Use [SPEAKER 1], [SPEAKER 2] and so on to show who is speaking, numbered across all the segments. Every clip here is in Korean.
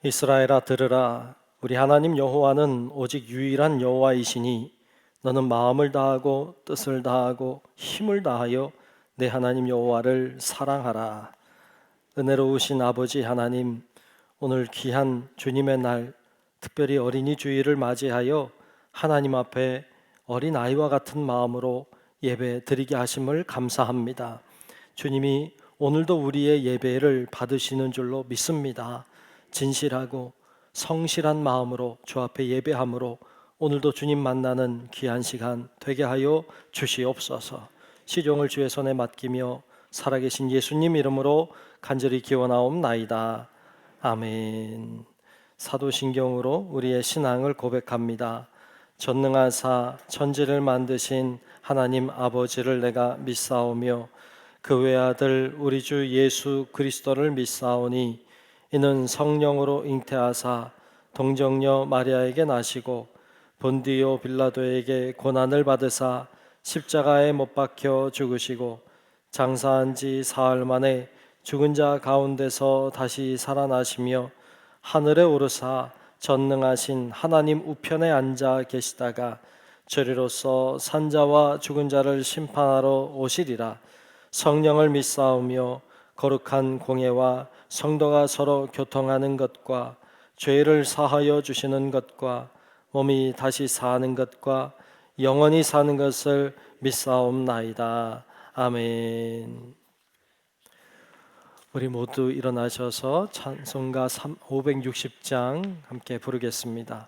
[SPEAKER 1] 이스라엘아 들으라. 우리 하나님 여호와는 오직 유일한 여호와이시니 너는 마음을 다하고 뜻을 다하고 힘을 다하여 내 하나님 여호와를 사랑하라. 은혜로우신 아버지 하나님, 오늘 귀한 주님의 날, 특별히 어린이 주일을 맞이하여 하나님 앞에 어린아이와 같은 마음으로 예배 드리게 하심을 감사합니다. 주님이 오늘도 우리의 예배를 받으시는 줄로 믿습니다. 진실하고 성실한 마음으로 주 앞에 예배함으로 오늘도 주님 만나는 귀한 시간 되게 하여 주시옵소서. 시종을 주의 손에 맡기며 살아계신 예수님 이름으로 간절히 기원하옵나이다. 아멘. 사도신경으로 우리의 신앙을 고백합니다. 전능하사 천지를 만드신 하나님 아버지를 내가 믿사오며 그 외아들 우리 주 예수 그리스도를 믿사오니 이는 성령으로 잉태하사 동정녀 마리아에게 나시고 본디오 빌라도에게 고난을 받으사 십자가에 못 박혀 죽으시고 장사한 지 사흘 만에 죽은 자 가운데서 다시 살아나시며 하늘에 오르사 전능하신 하나님 우편에 앉아 계시다가 저리로서 산자와 죽은 자를 심판하러 오시리라. 성령을 믿사오며 거룩한 공예와 성도가 서로 교통하는 것과 죄를 사하여 주시는 것과 몸이 다시 사는 것과 영원히 사는 것을 믿사옵나이다. 아멘. 우리 모두 일어나셔서 찬송가 560장 함께 부르겠습니다.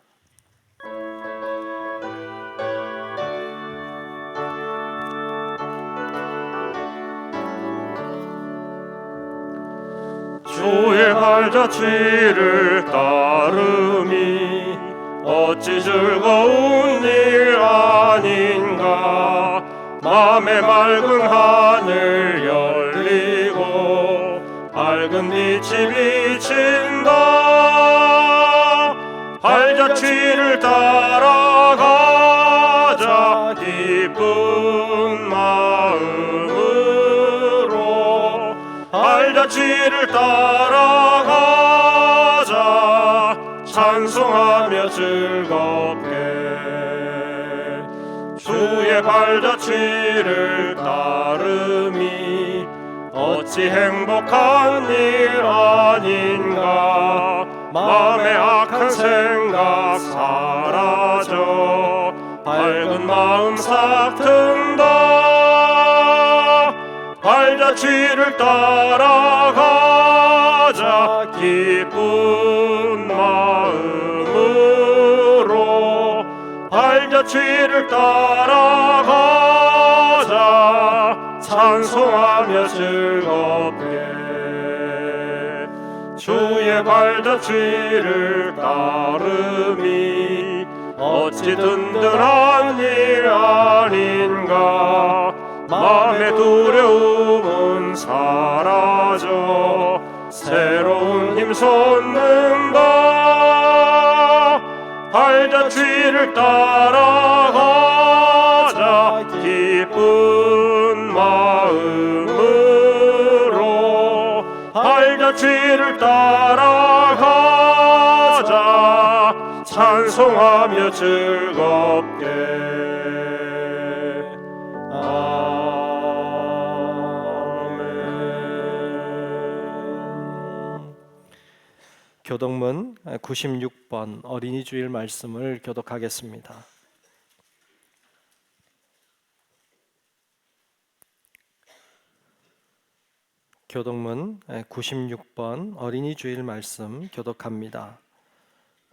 [SPEAKER 2] 주의 발자취를 따름이 어찌 즐거운 일 아닌가. 맘에 맑은 하늘 열리고 밝은 빛이 비친다. 발자취를 따라가자 기쁜 마음으로. 발자취를 따라가자 찬송하며 즐겁게. 주의 발자취를 따름이 어찌 행복한 일 아닌가. 마음의 악한 생각 사라져 밝은 마음 싹 튼다. 발자취를 따라가자 기쁜 마음으로. 발자취를 따라가자 찬송하며 즐겁게. 주의 발자취를 따름이 어찌 든든한 일 아닌가. 마음의 두려움은 사라져 새로운 힘 솟는다. 발자취를 따라가자 기쁜 마음으로. 발자취를 따라가자 찬송하며 즐겁게.
[SPEAKER 1] 교독문 96번 어린이 주일 말씀을 교독하겠습니다. 교독문 96번 어린이 주일 말씀 교독합니다.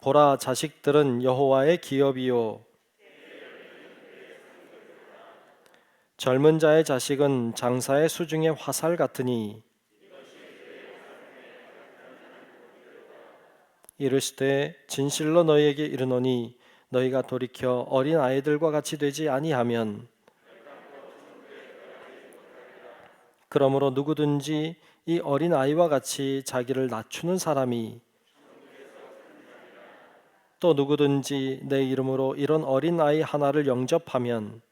[SPEAKER 1] 보라, 자식들은 여호와의 기업이요 젊은 자의 자식은 장사의 수중의 화살 같으니 이르시되 진실로 너희에게 이르노니 너희가 돌이켜 어린 아이들과 같이 되지 아니하면 그러므로 누구든지 이 어린 아이와 같이 자기를 낮추는 사람이 또 누구든지 내 이름으로 이런 어린 아이 하나를 영접하면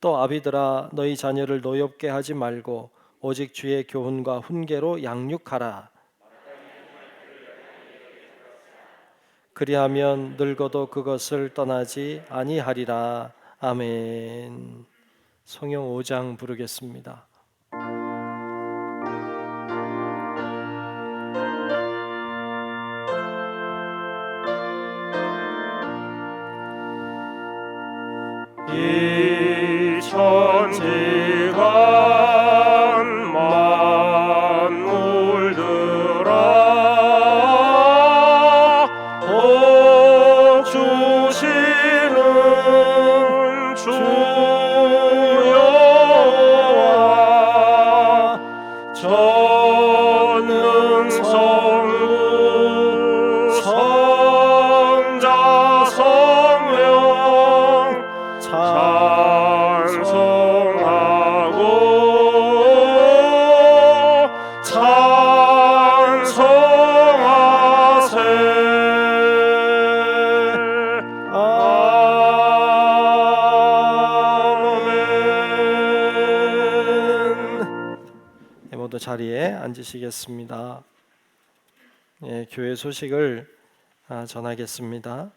[SPEAKER 1] 또 아비들아 너희 자녀를 노엽게 하지 말고 오직 주의 교훈과 훈계로 양육하라. 그리하면 늙어도 그것을 떠나지 아니하리라. 아멘. 성경 5장 부르겠습니다.
[SPEAKER 2] 이 천지간 만물들아 복 주시는 주 여호와 전능성부 성자 성령 찬송하고 찬송하세. 아멘. 모두 자리에 앉으시겠습니다. 교회 소식을 전하겠습니다.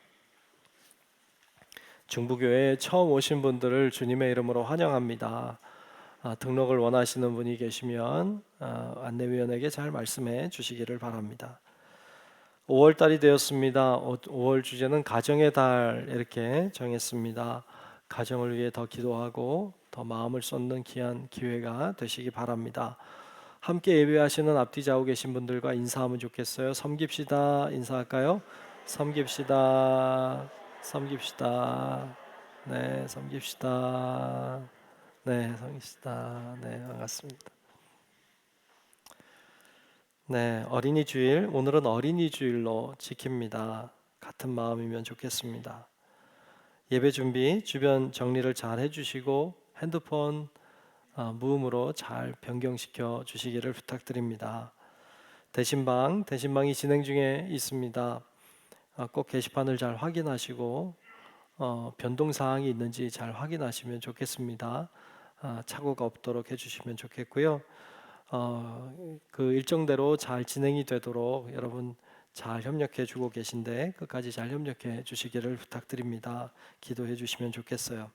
[SPEAKER 2] 중부교회에 처음 오신 분들을 주님의 이름으로 환영합니다. 등록을 원하시는 분이 계시면 안내위원에게 잘 말씀해 주시기를 바랍니다. 5월달이 되었습니다. 5월 주제는 가정의 달 이렇게 정했습니다. 가정을 위해 더 기도하고 더 마음을 쏟는 귀한 기회가 되시기 바랍니다. 함께 예배하시는 앞뒤 좌우 계신 분들과 인사하면 좋겠어요. 섬깁시다. 인사할까요? 섬깁시다. 섬깁시다. 네, 섬깁시다. 네, 섬깁시다. 네, 반갑습니다. 네, 어린이 주일. 오늘은 어린이 주일로 지킵니다. 같은 마음이면 좋겠습니다. 예배 준비, 주변 정리를 잘 해주시고 핸드폰 무음으로 잘 변경시켜 주시기를 부탁드립니다. 대신방이 진행 중에 있습니다. 꼭 게시판을 잘 확인하시고 변동사항이 있는지 잘 확인하시면 좋겠습니다. 착오가 없도록 해주시면 좋겠고요. 그 일정대로 잘 진행이 되도록 여러분 잘 협력해 주고 계신데 끝까지 잘 협력해 주시기를 부탁드립니다. 기도해 주시면 좋겠어요.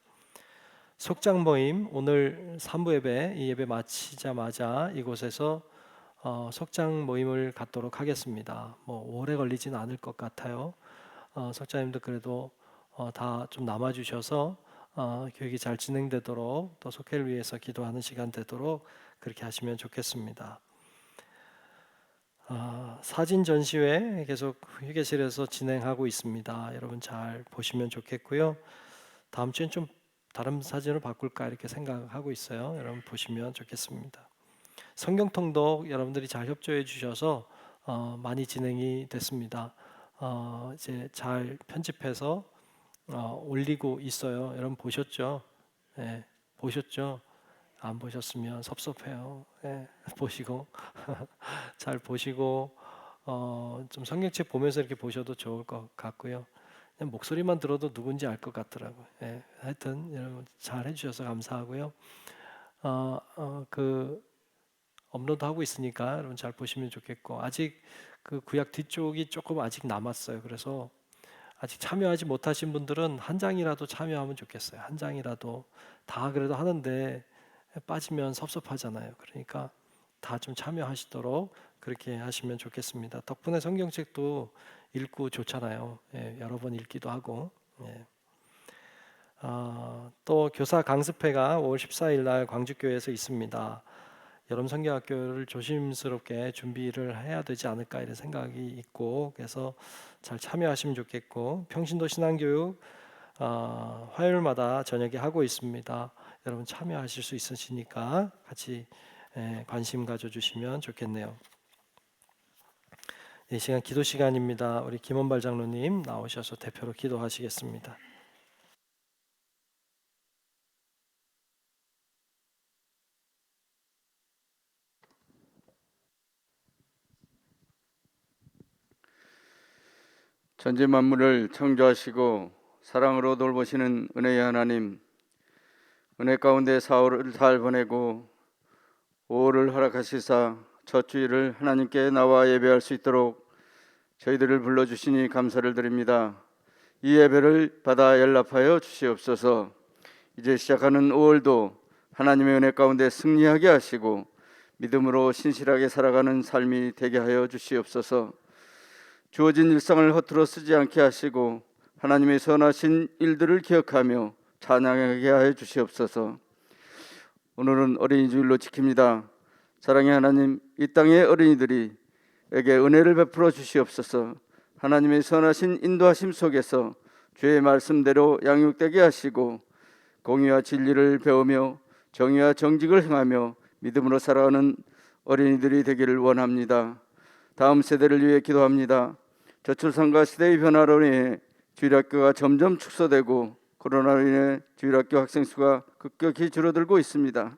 [SPEAKER 2] 속장 모임 오늘 3부 예배 이 예배 마치자마자 이곳에서 속장 모임을 갖도록 하겠습니다. 뭐 오래 걸리진 않을 것 같아요. 속장님들 그래도 다 좀 남아주셔서 교육이 잘 진행되도록 또 속회를 위해서 기도하는 시간 되도록 그렇게 하시면 좋겠습니다. 사진 전시회 계속 휴게실에서 진행하고 있습니다. 여러분 잘 보시면 좋겠고요. 다음 주엔 좀 다른 사진을 바꿀까 이렇게 생각하고 있어요. 여러분 보시면 좋겠습니다. 성경 통독 여러분들이 잘 협조해 주셔서 많이 진행이 됐습니다. 이제 잘 편집해서 올리고 있어요. 여러분 보셨죠? 네, 보셨죠? 안 보셨으면 섭섭해요. 네, 보시고 잘 보시고 좀 성경책 보면서 이렇게 보셔도 좋을 것 같고요. 그냥 목소리만 들어도 누군지 알 것 같더라고요. 예, 하여튼 여러분 잘 해주셔서 감사하고요. 그 업로드하고 있으니까 여러분 잘 보시면 좋겠고 아직 그 구약 뒤쪽이 조금 아직 남았어요. 그래서 아직 참여하지 못하신 분들은 한 장이라도 참여하면 좋겠어요. 한 장이라도 다 그래도 하는데 빠지면 섭섭하잖아요. 그러니까 다 좀 참여하시도록 그렇게 하시면 좋겠습니다. 덕분에 성경책도 읽고 좋잖아요. 예, 여러 번 읽기도 하고. 예. 또 교사 강습회가 5월 14일 날 광주교회에서 있습니다. 여름 성경학교를 조심스럽게 준비를 해야 되지 않을까 이런 생각이 있고 그래서 잘 참여하시면 좋겠고 평신도 신앙교육 화요일마다 저녁에 하고 있습니다. 여러분 참여하실 수 있으시니까 같이 관심 가져주시면 좋겠네요. 이 시간 기도 시간입니다. 우리 김원발 장로님 나오셔서 대표로 기도하시겠습니다.
[SPEAKER 3] 전체 만물을 창조하시고 사랑으로 돌보시는 은혜의 하나님, 은혜 가운데 4월을 잘 보내고 5월을 허락하시사 첫 주일을 하나님께 나와 예배할 수 있도록 저희들을 불러주시니 감사를 드립니다. 이 예배를 받아 연락하여 주시옵소서. 이제 시작하는 5월도 하나님의 은혜 가운데 승리하게 하시고 믿음으로 신실하게 살아가는 삶이 되게 하여 주시옵소서. 주어진 일상을 허투루 쓰지 않게 하시고 하나님의 선하신 일들을 기억하며 찬양하게 하여 주시옵소서. 오늘은 어린이 주일로 지킵니다. 사랑의 하나님, 이 땅의 어린이들이 에게 은혜를 베풀어 주시옵소서. 하나님의 선하신 인도하심 속에서 주의 말씀대로 양육되게 하시고 공의와 진리를 배우며 정의와 정직을 행하며 믿음으로 살아가는 어린이들이 되기를 원합니다. 다음 세대를 위해 기도합니다. 저출산과 시대의 변화로 인해 주일학교가 점점 축소되고 코로나로 인해 주일학교 학생 수가 급격히 줄어들고 있습니다.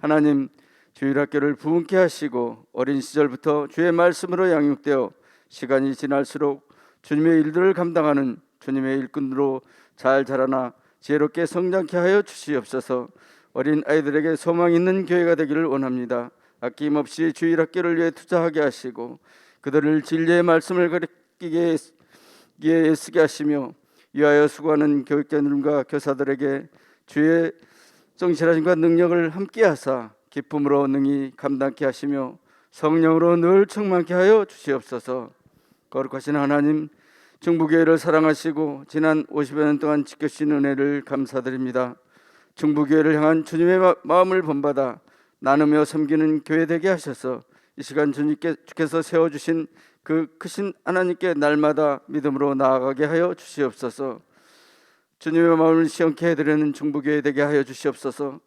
[SPEAKER 3] 하나님, 주일학교를 부흥케 하시고 어린 시절부터 주의 말씀으로 양육되어 시간이 지날수록 주님의 일들을 감당하는 주님의 일꾼으로 잘 자라나 지혜롭게 성장케 하여 주시옵소서. 어린 아이들에게 소망 있는 교회가 되기를 원합니다. 아낌없이 주일학교를 위해 투자하게 하시고 그들을 진리의 말씀을 가르치기에 애쓰게 하시며 위하여 수고하는 교육자님과 교사들에게 주의 성실하심과 능력을 함께 하사 기쁨으로 능히 감당케 하시며 성령으로 늘 충만케 하여 주시옵소서. 거룩하신 하나님, 중부교회를 사랑하시고 지난 50여 년 동안 지켜주신 은혜를 감사드립니다. 중부교회를 향한 주님의 마음을 본받아 나누며 섬기는 교회 되게 하셔서 이 시간 주께서 세워주신 그 크신 하나님께 날마다 믿음으로 나아가게 하여 주시옵소서. 주님의 마음을 시원케 해드리는 중부교회 되게 하여 주시옵소서.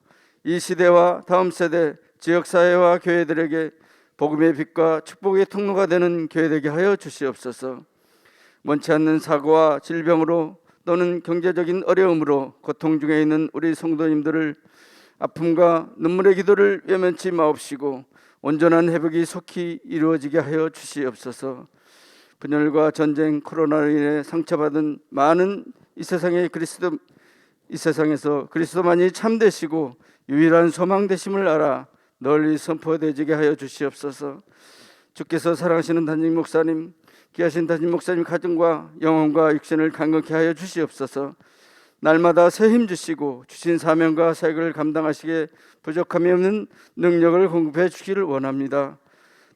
[SPEAKER 3] 이 시대와 다음 세대, 지역사회와 교회들에게 복음의 빛과 축복의 통로가 되는 교회 되게 하여 주시옵소서. 원치 않는 사고와 질병으로 또는 경제적인 어려움으로 고통 중에 있는 우리 성도님들을 아픔과 눈물의 기도를 외면치 마옵시고 온전한 회복이 속히 이루어지게 하여 주시옵소서. 분열과 전쟁, 코로나로 인해 상처받은 많은 이 세상에서 그리스도만이 참되시고 유일한 소망 되심을 알아 널리 선포되지게 하여 주시옵소서. 주께서 사랑하시는 담임 목사님, 귀하신 담임 목사님 가정과 영혼과 육신을 강건케 하여 주시옵소서. 날마다 새 힘 주시고 주신 사명과 사역을 감당하시기에 부족함이 없는 능력을 공급해 주시기를 원합니다.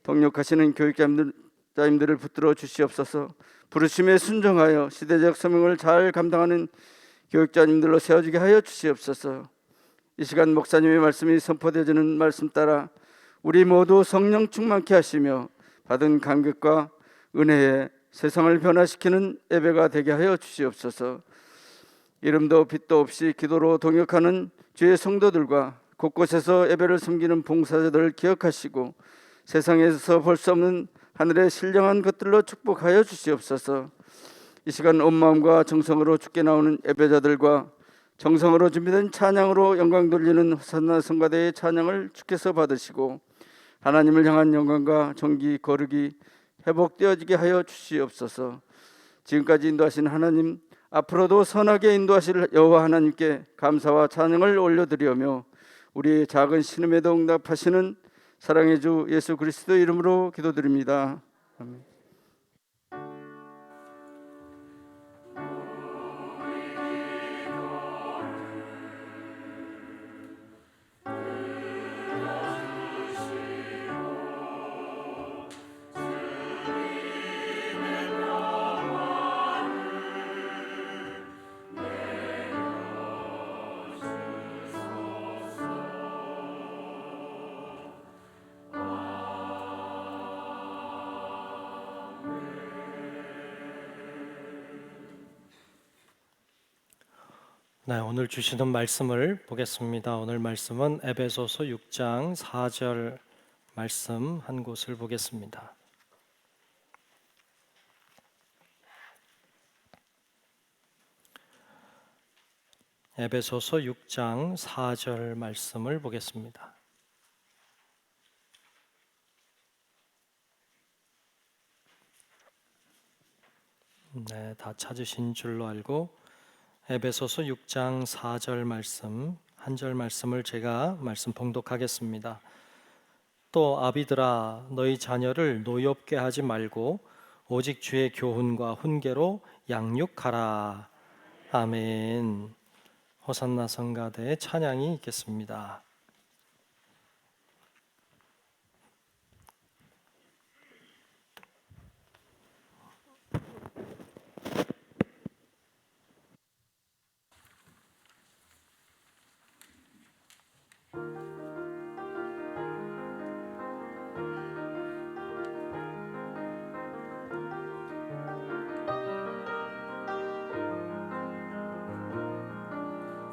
[SPEAKER 3] 동력하시는 교육자님들을 붙들어 주시옵소서. 부르심에 순종하여 시대적 사명을 잘 감당하는 교육자님들로 세워지게 하여 주시옵소서. 이 시간 목사님의 말씀이 선포되어지는 말씀 따라 우리 모두 성령 충만케 하시며 받은 감격과 은혜에 세상을 변화시키는 예배가 되게 하여 주시옵소서. 이름도 빛도 없이 기도로 동역하는 주의 성도들과 곳곳에서 예배를 섬기는 봉사자들을 기억하시고 세상에서 볼 수 없는 하늘의 신령한 것들로 축복하여 주시옵소서. 이 시간 온 마음과 정성으로 주께 나오는 예배자들과 정성으로 준비된 찬양으로 영광 돌리는 호산나 성가대의 찬양을 주께서 받으시고 하나님을 향한 영광과 존귀 거룩이 회복되어지게 하여 주시옵소서. 지금까지 인도하신 하나님, 앞으로도 선하게 인도하실 여호와 하나님께 감사와 찬양을 올려드리며 우리의 작은 신음에도 응답하시는 사랑의 주 예수 그리스도 이름으로 기도드립니다. 아멘.
[SPEAKER 2] 네, 오늘 주시는 말씀을 보겠습니다. 오늘 말씀은 에베소서 6장 4절 말씀 한 곳을 보겠습니다. 에베소서 6장 4절 말씀을 보겠습니다. 네, 다 찾으신 줄로 알고 에베소서 6장 4절 말씀 한 절 말씀을 제가 말씀 봉독하겠습니다. 또 아비들아 너희 자녀를 노엽게 하지 말고 오직 주의 교훈과 훈계로 양육하라. 아멘. 호산나 성가대의 찬양이 있겠습니다.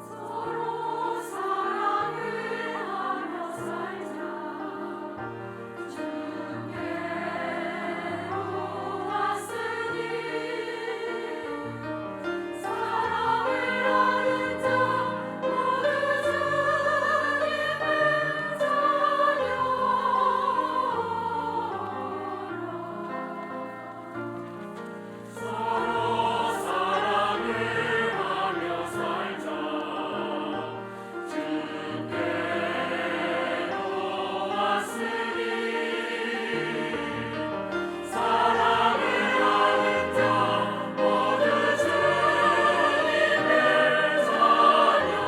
[SPEAKER 4] 서로 사랑을 하며 살자. 주께로 왔으니 사랑을 하는 자 모두 주님의 자녀라. 서로 사랑을 하며 살자. 주께로 왔으니 사랑을 하는 자 모두 주님의 자녀라.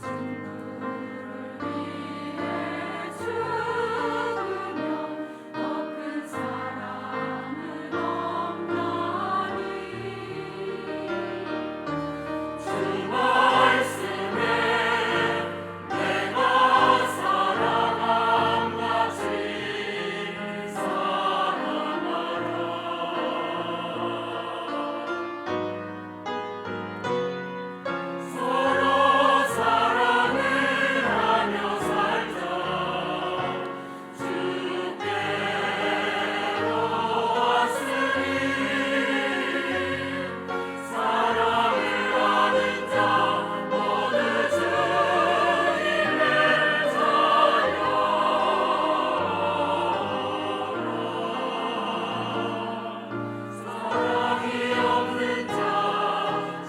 [SPEAKER 4] 친구를 위해 죽으며 더 큰 사랑은 없나니. 주 말씀에 내가 사랑함같이 사랑하라. 서로 사랑을 하며 살자. 주께로 왔으니 사랑을 하는 자 모두 주님의 자녀라. 사랑이 없는 자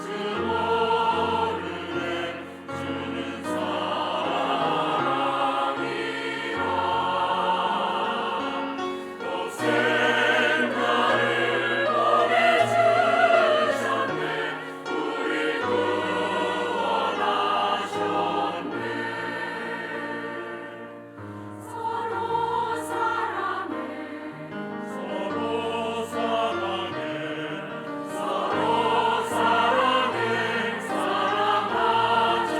[SPEAKER 4] 주 모르네. 주는 사랑이라. 독생자를 보내주셨네. 우릴 구원하셨네. 서로 사랑해. 서로 사랑해. 서로 사랑해. 사랑하자.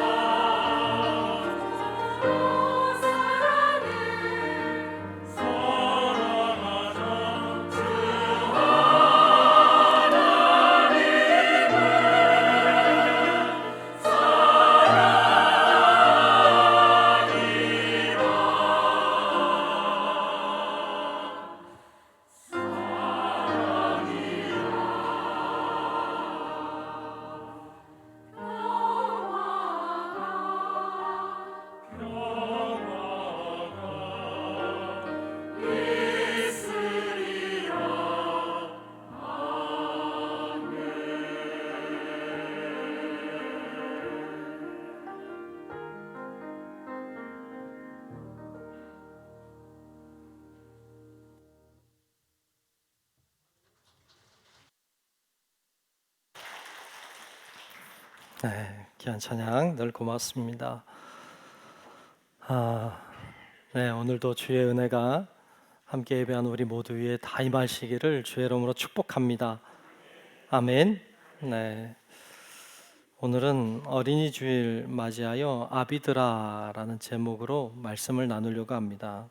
[SPEAKER 4] 서로 사랑해. 사랑하자. 주 하나님은
[SPEAKER 2] 네, 귀한 찬양 늘 고맙습니다. 네, 오늘도 주의 은혜가 함께 예배한 우리 모두 위에 다 임하시기를 주의 이름으로 축복합니다. 아멘. 네, 오늘은 어린이 주일 맞이하여 아비드라라는 제목으로 말씀을 나누려고 합니다.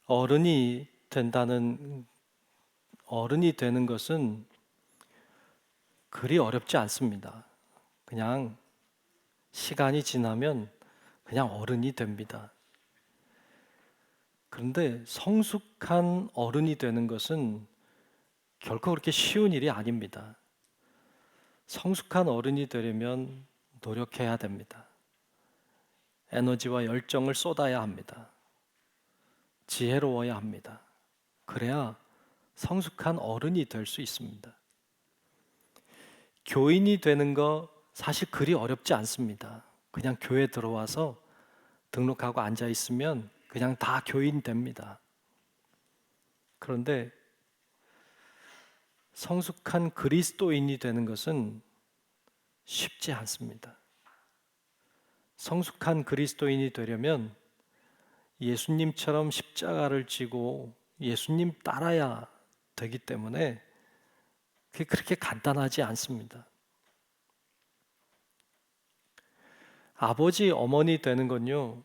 [SPEAKER 2] 어른이 되는 것은 그리 어렵지 않습니다. 그냥 시간이 지나면 그냥 어른이 됩니다. 그런데 성숙한 어른이 되는 것은 결코 그렇게 쉬운 일이 아닙니다. 성숙한 어른이 되려면 노력해야 됩니다. 에너지와 열정을 쏟아야 합니다. 지혜로워야 합니다. 그래야 성숙한 어른이 될 수 있습니다. 교인이 되는 거 사실 그리 어렵지 않습니다. 그냥 교회 들어와서 등록하고 앉아 있으면 그냥 다 교인 됩니다. 그런데 성숙한 그리스도인이 되는 것은 쉽지 않습니다. 성숙한 그리스도인이 되려면 예수님처럼 십자가를 지고 예수님 따라야 되기 때문에 그게 그렇게 간단하지 않습니다. 아버지, 어머니 되는 건요,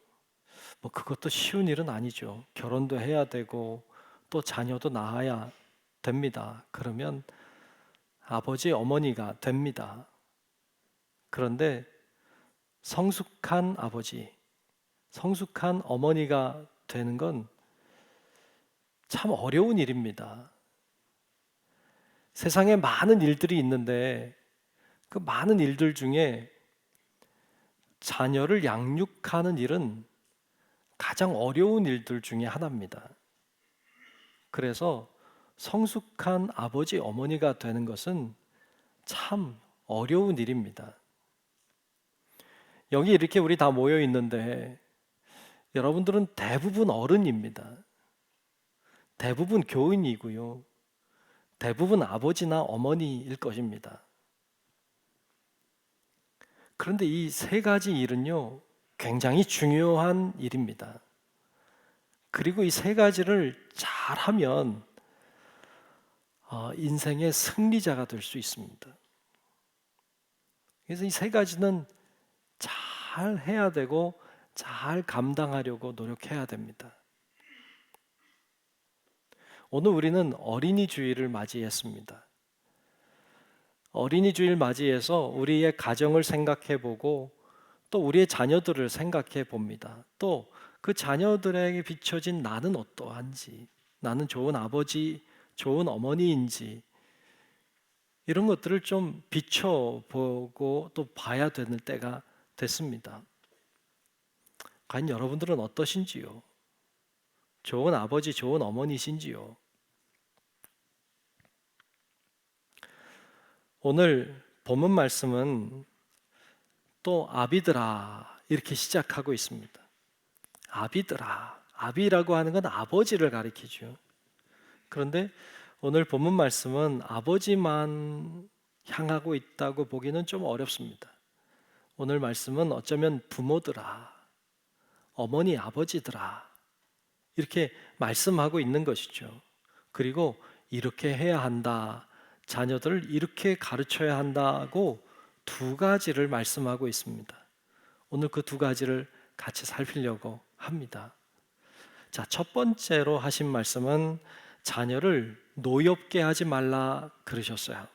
[SPEAKER 2] 뭐 그것도 쉬운 일은 아니죠. 결혼도 해야 되고 또 자녀도 낳아야 됩니다. 그러면 아버지, 어머니가 됩니다. 그런데 성숙한 아버지, 성숙한 어머니가 되는 건 참 어려운 일입니다. 세상에 많은 일들이 있는데 그 많은 일들 중에 자녀를 양육하는 일은 가장 어려운 일들 중에 하나입니다. 그래서 성숙한 아버지, 어머니가 되는 것은 참 어려운 일입니다. 여기 이렇게 우리 다 모여 있는데 여러분들은 대부분 어른입니다. 대부분 교인이고요. 대부분 아버지나 어머니일 것입니다. 그런데 이 세 가지 일은요, 굉장히 중요한 일입니다. 그리고 이 세 가지를 잘하면 인생의 승리자가 될 수 있습니다. 그래서 이 세 가지는 잘 해야 되고 잘 감당하려고 노력해야 됩니다. 오늘 우리는 어린이 주일을 맞이했습니다. 어린이 주일 맞이해서 우리의 가정을 생각해 보고 또 우리의 자녀들을 생각해 봅니다. 또 그 자녀들에게 비춰진 나는 어떠한지, 나는 좋은 아버지, 좋은 어머니인지 이런 것들을 좀 비춰보고 또 봐야 되는 때가 됐습니다. 과연 여러분들은 어떠신지요? 좋은 아버지, 좋은 어머니신지요? 오늘 본문 말씀은 또 아비들아 이렇게 시작하고 있습니다. 아비들아, 아비라고 하는 건 아버지를 가리키죠. 그런데 오늘 본문 말씀은 아버지만 향하고 있다고 보기는 좀 어렵습니다. 오늘 말씀은 어쩌면 부모들아, 어머니, 아버지들아 이렇게 말씀하고 있는 것이죠. 그리고 이렇게 해야 한다, 자녀들을 이렇게 가르쳐야 한다고 두 가지를 말씀하고 있습니다. 오늘 그 두 가지를 같이 살피려고 합니다. 자, 첫 번째로 하신 말씀은 자녀를 노엽게 하지 말라 그러셨어요.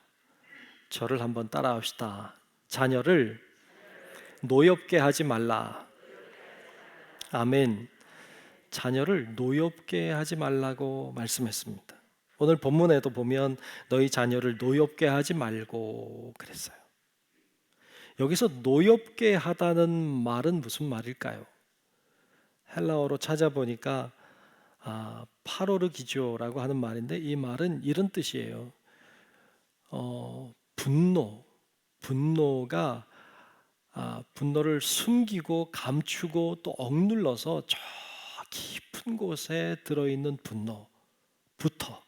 [SPEAKER 2] 저를 한번 따라합시다. 자녀를 노엽게 하지 말라. 아멘. 자녀를 노엽게 하지 말라고 말씀했습니다. 오늘 본문에도 보면 너희 자녀를 노엽게 하지 말고 그랬어요. 여기서 노엽게 하다는 말은 무슨 말일까요? 헬라어로 찾아보니까 파로르기조라고 하는 말인데 이 말은 이런 뜻이에요. 분노가 분노를 숨기고 감추고 또 억눌러서 저 깊은 곳에 들어있는 분노부터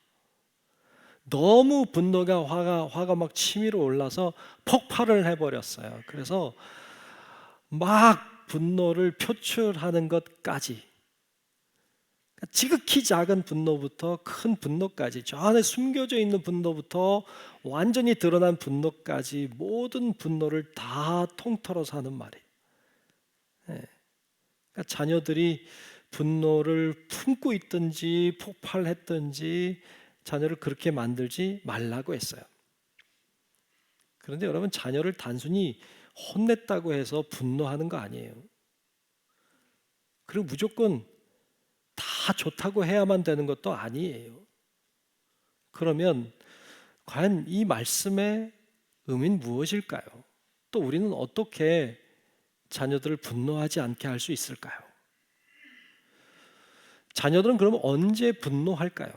[SPEAKER 2] 너무 분노가 화가 막 치밀어 올라서 폭발을 해버렸어요. 그래서 막 분노를 표출하는 것까지, 지극히 작은 분노부터 큰 분노까지, 저 안에 숨겨져 있는 분노부터 완전히 드러난 분노까지 모든 분노를 다 통틀어서 하는 말이에요. 그러니까 자녀들이 분노를 품고 있든지 폭발했든지 자녀를 그렇게 만들지 말라고 했어요. 그런데 여러분, 자녀를 단순히 혼냈다고 해서 분노하는 거 아니에요. 그리고 무조건 다 좋다고 해야만 되는 것도 아니에요. 그러면 과연 이 말씀의 의미는 무엇일까요? 또 우리는 어떻게 자녀들을 분노하지 않게 할 수 있을까요? 자녀들은 그럼 언제 분노할까요?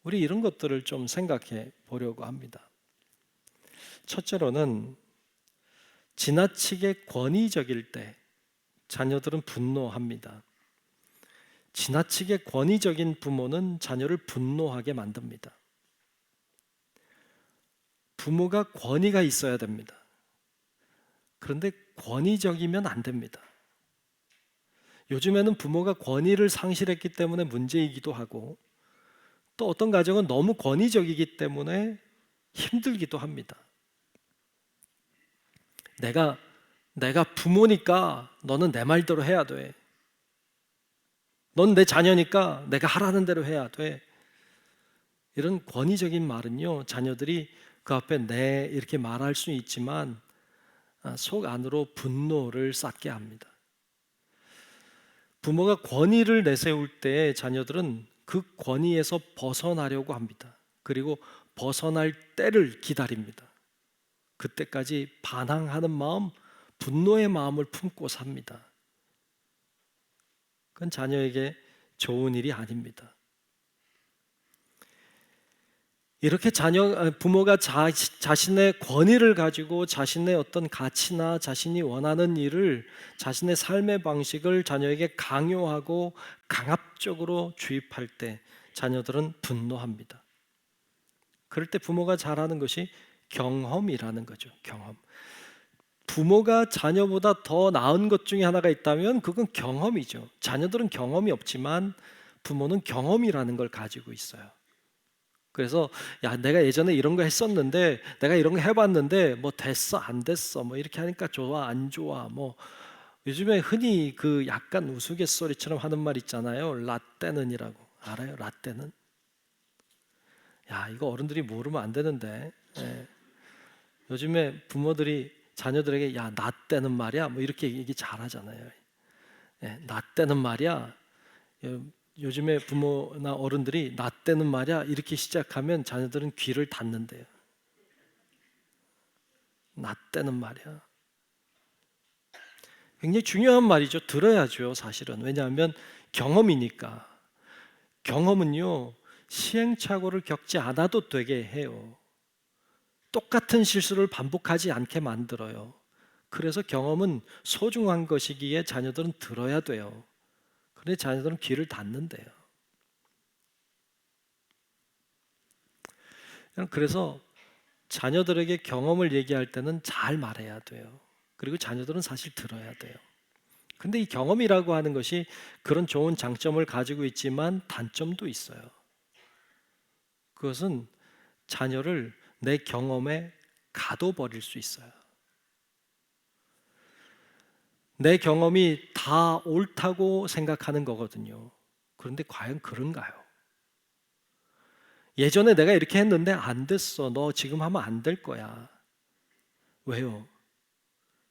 [SPEAKER 2] 우리 이런 것들을 좀 생각해 보려고 합니다. 첫째로는 지나치게 권위적일 때 자녀들은 분노합니다. 지나치게 권위적인 부모는 자녀를 분노하게 만듭니다. 부모가 권위가 있어야 됩니다. 그런데 권위적이면 안 됩니다. 요즘에는 부모가 권위를 상실했기 때문에 문제이기도 하고, 또 어떤 가정은 너무 권위적이기 때문에 힘들기도 합니다. 내가 부모니까 너는 내 말대로 해야 돼. 넌 내 자녀니까 내가 하라는 대로 해야 돼. 이런 권위적인 말은요, 자녀들이 그 앞에 네 이렇게 말할 수 있지만 속 안으로 분노를 쌓게 합니다. 부모가 권위를 내세울 때 자녀들은 그 권위에서 벗어나려고 합니다. 그리고 벗어날 때를 기다립니다. 그때까지 반항하는 마음, 분노의 마음을 품고 삽니다. 그건 자녀에게 좋은 일이 아닙니다. 이렇게 부모가 자신의 권위를 가지고 자신의 어떤 가치나 자신이 원하는 일을, 자신의 삶의 방식을 자녀에게 강요하고 강압적으로 주입할 때 자녀들은 분노합니다. 그럴 때 부모가 잘하는 것이 경험이라는 거죠. 경험. 부모가 자녀보다 더 나은 것 중에 하나가 있다면 그건 경험이죠. 자녀들은 경험이 없지만 부모는 경험이라는 걸 가지고 있어요. 그래서 야, 내가 예전에 이런 거 했었는데, 내가 이런 거 해봤는데 뭐 됐어 안 됐어 뭐 이렇게 하니까 좋아 안 좋아, 뭐 요즘에 흔히 그 약간 우스갯소리처럼 하는 말 있잖아요. 라떼는이라고. 알아요? 라떼는? 야, 이거 어른들이 모르면 안 되는데. 예. 요즘에 부모들이 자녀들에게 야, 나 때는 말이야 뭐 이렇게 얘기 잘하잖아요. 예, 나 때는 말이야. 요즘에 부모나 어른들이 나 때는 말이야 이렇게 시작하면 자녀들은 귀를 닫는데요. 나 때는 말이야. 굉장히 중요한 말이죠. 들어야죠, 사실은. 왜냐하면 경험이니까. 경험은요, 시행착오를 겪지 않아도 되게 해요. 똑같은 실수를 반복하지 않게 만들어요. 그래서 경험은 소중한 것이기에 자녀들은 들어야 돼요. 그런데 자녀들은 귀를 닫는데요. 그래서 자녀들에게 경험을 얘기할 때는 잘 말해야 돼요. 그리고 자녀들은 사실 들어야 돼요. 근데 이 경험이라고 하는 것이 그런 좋은 장점을 가지고 있지만 단점도 있어요. 그것은 자녀를 내 경험에 가둬버릴 수 있어요. 내 경험이 다 옳다고 생각하는 거거든요. 그런데 과연 그런가요? 예전에 내가 이렇게 했는데 안 됐어. 너 지금 하면 안 될 거야. 왜요?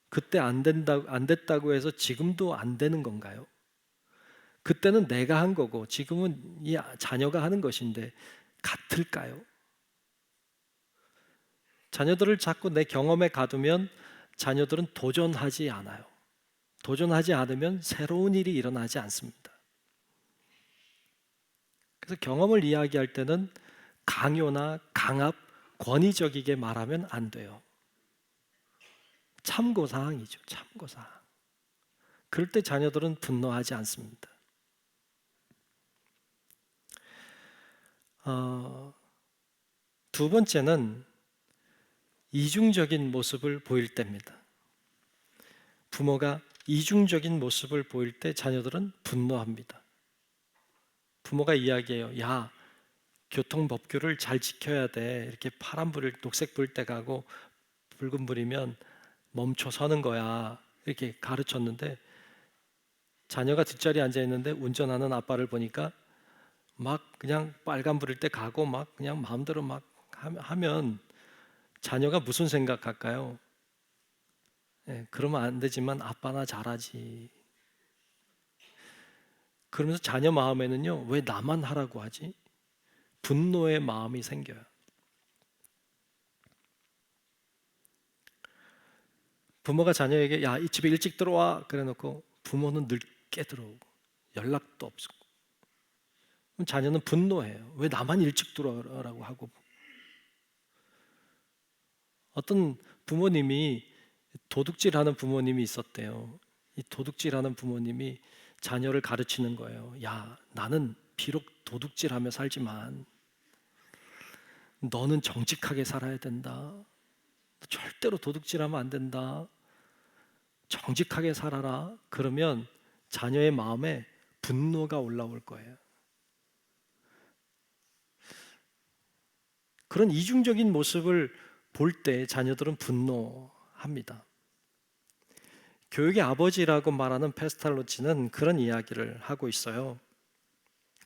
[SPEAKER 2] 그때 안 됐다고 해서 지금도 안 되는 건가요? 그때는 내가 한 거고 지금은 이 자녀가 하는 것인데 같을까요? 자녀들을 자꾸 내 경험에 가두면 자녀들은 도전하지 않아요. 도전하지 않으면 새로운 일이 일어나지 않습니다. 그래서 경험을 이야기할 때는 강요나 강압, 권위적이게 말하면 안 돼요. 참고사항이죠. 참고사항. 그럴 때 자녀들은 분노하지 않습니다. 두 번째는 이중적인 모습을 보일 때입니다. 부모가 이중적인 모습을 보일 때 자녀들은 분노합니다. 부모가 이야기해요. 야, 교통법규를 잘 지켜야 돼. 이렇게 파란불을 녹색불 때 가고 붉은 불이면 멈춰 서는 거야. 이렇게 가르쳤는데 자녀가 뒷자리에 앉아 있는데 운전하는 아빠를 보니까 막 그냥 빨간불일 때 가고 막 그냥 마음대로 막 하면 자녀가 무슨 생각할까요? 예, 그러면 안 되지만 아빠나 잘하지. 그러면서 자녀 마음에는요, 왜 나만 하라고 하지? 분노의 마음이 생겨요. 부모가 자녀에게 야, 이 집에 일찍 들어와 그래 놓고 부모는 늦게 들어오고 연락도 없고 그럼 자녀는 분노해요. 왜 나만 일찍 들어오라고 하고. 어떤 부모님이 도둑질하는 부모님이 있었대요. 이 도둑질하는 부모님이 자녀를 가르치는 거예요. 야, 나는 비록 도둑질하며 살지만 너는 정직하게 살아야 된다. 절대로 도둑질하면 안 된다. 정직하게 살아라. 그러면 자녀의 마음에 분노가 올라올 거예요. 그런 이중적인 모습을 볼 때 자녀들은 분노합니다. 교육의 아버지라고 말하는 페스탈로치는 그런 이야기를 하고 있어요.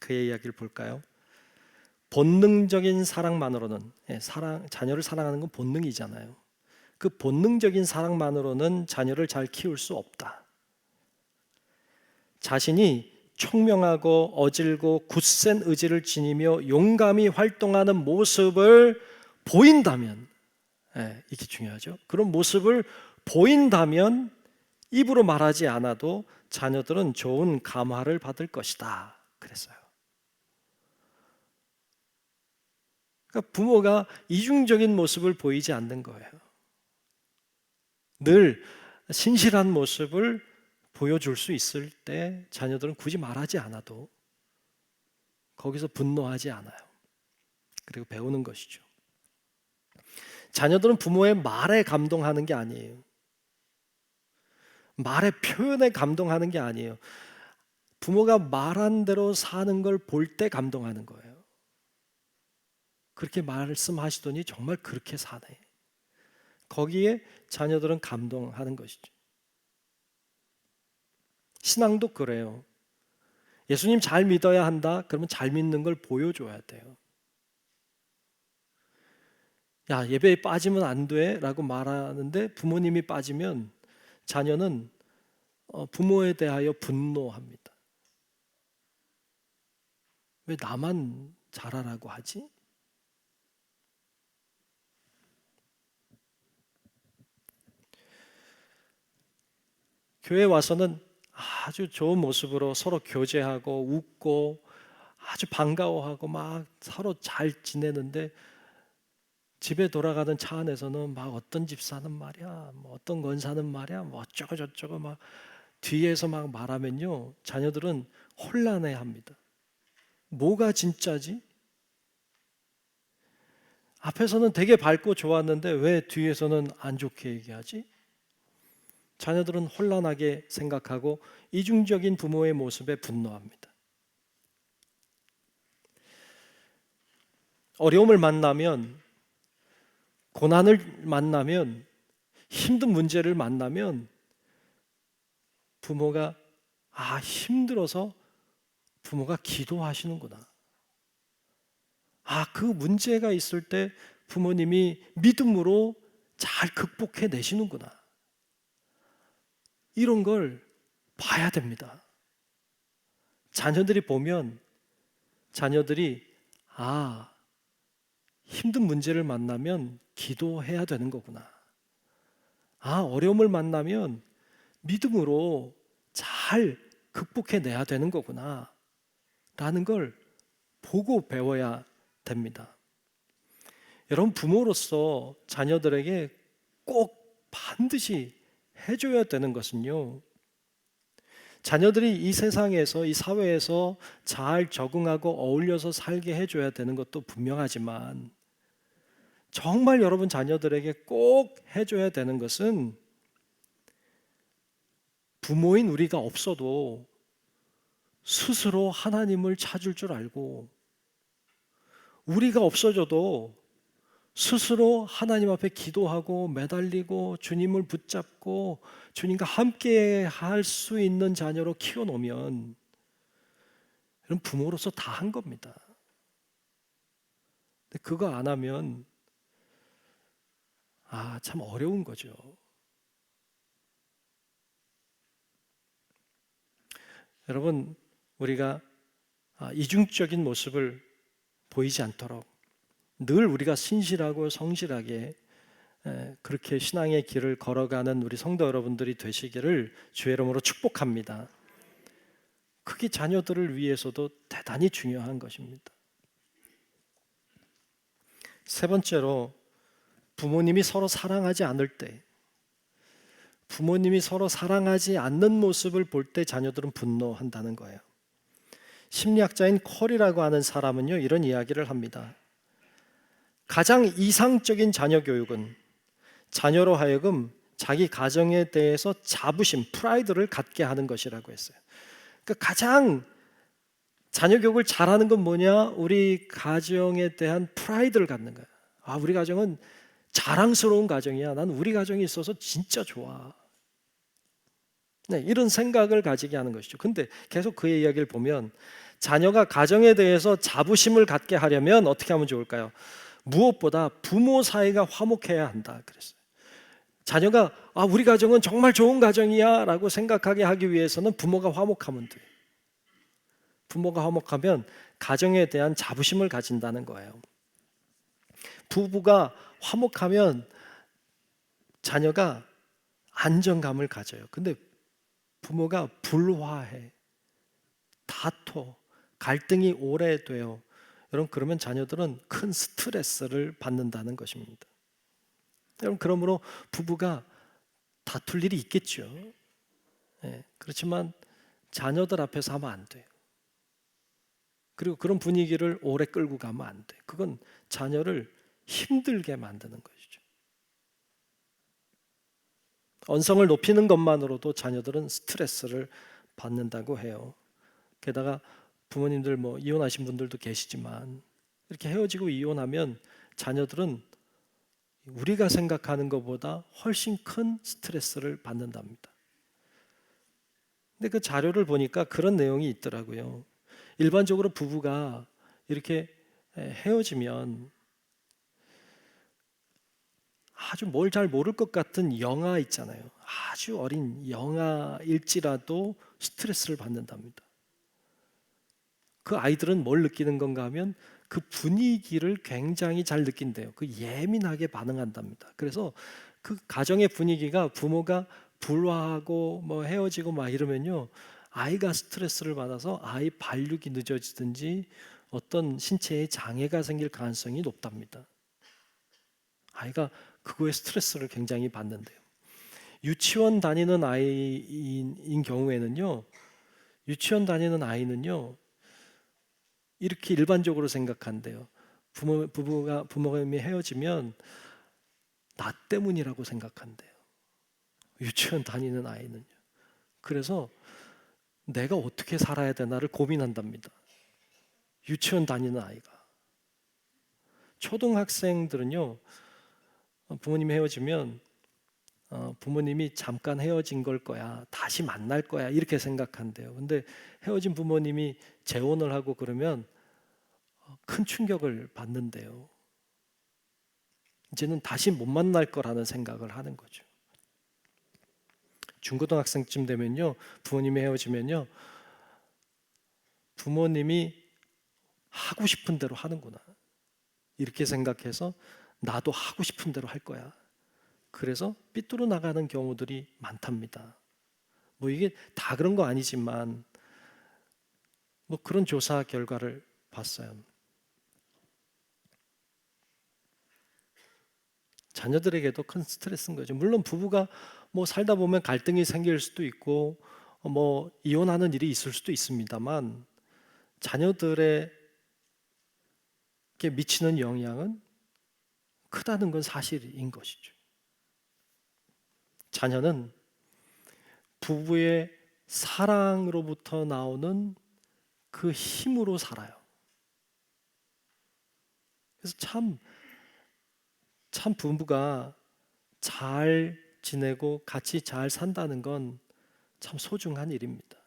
[SPEAKER 2] 그의 이야기를 볼까요? 본능적인 사랑만으로는, 자녀를 사랑하는 건 본능이잖아요. 그 본능적인 사랑만으로는 자녀를 잘 키울 수 없다. 자신이 총명하고 어질고 굳센 의지를 지니며 용감히 활동하는 모습을 보인다면, 이게 중요하죠. 그런 모습을 보인다면 입으로 말하지 않아도 자녀들은 좋은 감화를 받을 것이다. 그랬어요. 그러니까 부모가 이중적인 모습을 보이지 않는 거예요. 늘 신실한 모습을 보여줄 수 있을 때 자녀들은 굳이 말하지 않아도 거기서 분노하지 않아요. 그리고 배우는 것이죠. 자녀들은 부모의 말에 감동하는 게 아니에요. 말의 표현에 감동하는 게 아니에요. 부모가 말한 대로 사는 걸 볼 때 감동하는 거예요. 그렇게 말씀하시더니 정말 그렇게 사네. 거기에 자녀들은 감동하는 것이죠. 신앙도 그래요. 예수님 잘 믿어야 한다. 그러면 잘 믿는 걸 보여줘야 돼요. 야, 예배에 빠지면 안 돼 라고 말하는데 부모님이 빠지면 자녀는 부모에 대하여 분노합니다. 왜 나만 잘하라고 하지? 교회 와서는 아주 좋은 모습으로 서로 교제하고 웃고 아주 반가워하고 막 서로 잘 지내는데 집에 돌아가는 차 안에서는 막 어떤 집사는 말이야, 뭐 어떤 권사는 말이야, 뭐 어쩌고 저쩌고 막 뒤에서 막 말하면요, 자녀들은 혼란해합니다. 뭐가 진짜지? 앞에서는 되게 밝고 좋았는데 왜 뒤에서는 안 좋게 얘기하지? 자녀들은 혼란하게 생각하고 이중적인 부모의 모습에 분노합니다. 어려움을 만나면, 고난을 만나면, 힘든 문제를 만나면 부모가 힘들어서 부모가 기도하시는구나. 그 문제가 있을 때 부모님이 믿음으로 잘 극복해 내시는구나. 이런 걸 봐야 됩니다. 자녀들이 보면 자녀들이 힘든 문제를 만나면 기도해야 되는 거구나. 어려움을 만나면 믿음으로 잘 극복해 내야 되는 거구나. 라는 걸 보고 배워야 됩니다. 여러분, 부모로서 자녀들에게 꼭 반드시 해줘야 되는 것은요, 자녀들이 이 세상에서, 이 사회에서 잘 적응하고 어울려서 살게 해줘야 되는 것도 분명하지만 정말 여러분 자녀들에게 꼭 해줘야 되는 것은 부모인 우리가 없어도 스스로 하나님을 찾을 줄 알고, 우리가 없어져도 스스로 하나님 앞에 기도하고 매달리고 주님을 붙잡고 주님과 함께 할 수 있는 자녀로 키워놓으면 그럼 부모로서 다 한 겁니다. 근데 그거 안 하면 참 어려운 거죠. 여러분, 우리가 이중적인 모습을 보이지 않도록 늘 우리가 신실하고 성실하게 그렇게 신앙의 길을 걸어가는 우리 성도 여러분들이 되시기를 주의 이름으로 축복합니다. 그게 자녀들을 위해서도 대단히 중요한 것입니다. 세 번째로, 부모님이 서로 사랑하지 않을 때, 부모님이 서로 사랑하지 않는 모습을 볼 때 자녀들은 분노한다는 거예요. 심리학자인 콜이라고 하는 사람은요, 이런 이야기를 합니다. 가장 이상적인 자녀 교육은 자녀로 하여금 자기 가정에 대해서 자부심, 프라이드를 갖게 하는 것이라고 했어요. 그러니까 가장 자녀 교육을 잘하는 건 뭐냐? 우리 가정에 대한 프라이드를 갖는 거야. 아, 우리 가정은 자랑스러운 가정이야. 난 우리 가정이 있어서 진짜 좋아. 네, 이런 생각을 가지게 하는 것이죠. 근데 계속 그의 이야기를 보면 자녀가 가정에 대해서 자부심을 갖게 하려면 어떻게 하면 좋을까요? 무엇보다 부모 사이가 화목해야 한다 그랬어요. 자녀가 우리 가정은 정말 좋은 가정이야 라고 생각하게 하기 위해서는 부모가 화목하면 돼요. 부모가 화목하면 가정에 대한 자부심을 가진다는 거예요. 부부가 화목하면 자녀가 안정감을 가져요. 근데 부모가 불화해, 다퉈, 갈등이 오래돼요. 여러분, 그러면 자녀들은 큰 스트레스를 받는다는 것입니다. 여러분, 그러므로 부부가 다툴 일이 있겠죠. 네, 그렇지만 자녀들 앞에서 하면 안 돼요. 그리고 그런 분위기를 오래 끌고 가면 안 돼. 그건 자녀를 힘들게 만드는 것이죠. 언성을 높이는 것만으로도 자녀들은 스트레스를 받는다고 해요. 게다가 부모님들 이혼하신 분들도 계시지만 이렇게 헤어지고 이혼하면 자녀들은 우리가 생각하는 것보다 훨씬 큰 스트레스를 받는답니다. 근데 그 자료를 보니까 그런 내용이 있더라고요. 일반적으로 부부가 이렇게 헤어지면 아주 뭘 잘 모를 것 같은 영아 있잖아요. 아주 어린 영아일지라도 스트레스를 받는답니다. 그 아이들은 뭘 느끼는 건가 하면 그 분위기를 굉장히 잘 느낀대요. 그 예민하게 반응한답니다. 그래서 그 가정의 분위기가 부모가 불화하고 헤어지고 막 이러면요, 아이가 스트레스를 받아서 아이 발육이 늦어지든지 어떤 신체에 장애가 생길 가능성이 높답니다. 아이가 그거에 스트레스를 굉장히 받는데요. 유치원 다니는 아이인 경우에는요, 유치원 다니는 아이는요, 이렇게 일반적으로 생각한대요. 부모님이 헤어지면 나 때문이라고 생각한대요. 유치원 다니는 아이는요. 그래서 내가 어떻게 살아야 되나를 고민한답니다. 유치원 다니는 아이가. 초등학생들은요, 부모님이 헤어지면 부모님이 잠깐 헤어진 걸 거야, 다시 만날 거야, 이렇게 생각한대요. 근데 헤어진 부모님이 재혼을 하고 그러면 큰 충격을 받는데요. 이제는 다시 못 만날 거라는 생각을 하는 거죠. 중고등학생쯤 되면요, 부모님이 헤어지면요, 부모님이 하고 싶은 대로 하는구나, 이렇게 생각해서 나도 하고 싶은 대로 할 거야. 그래서 삐뚤어 나가는 경우들이 많답니다. 이게 다 그런 거 아니지만 그런 조사 결과를 봤어요. 자녀들에게도 큰 스트레스인 거죠. 물론 부부가 살다 보면 갈등이 생길 수도 있고 이혼하는 일이 있을 수도 있습니다만 자녀들에게 미치는 영향은 크다는 건 사실인 것이죠. 자녀는 부부의 사랑으로부터 나오는 그 힘으로 살아요. 그래서 참 부부가 잘 지내고 같이 잘 산다는 건 참 소중한 일입니다.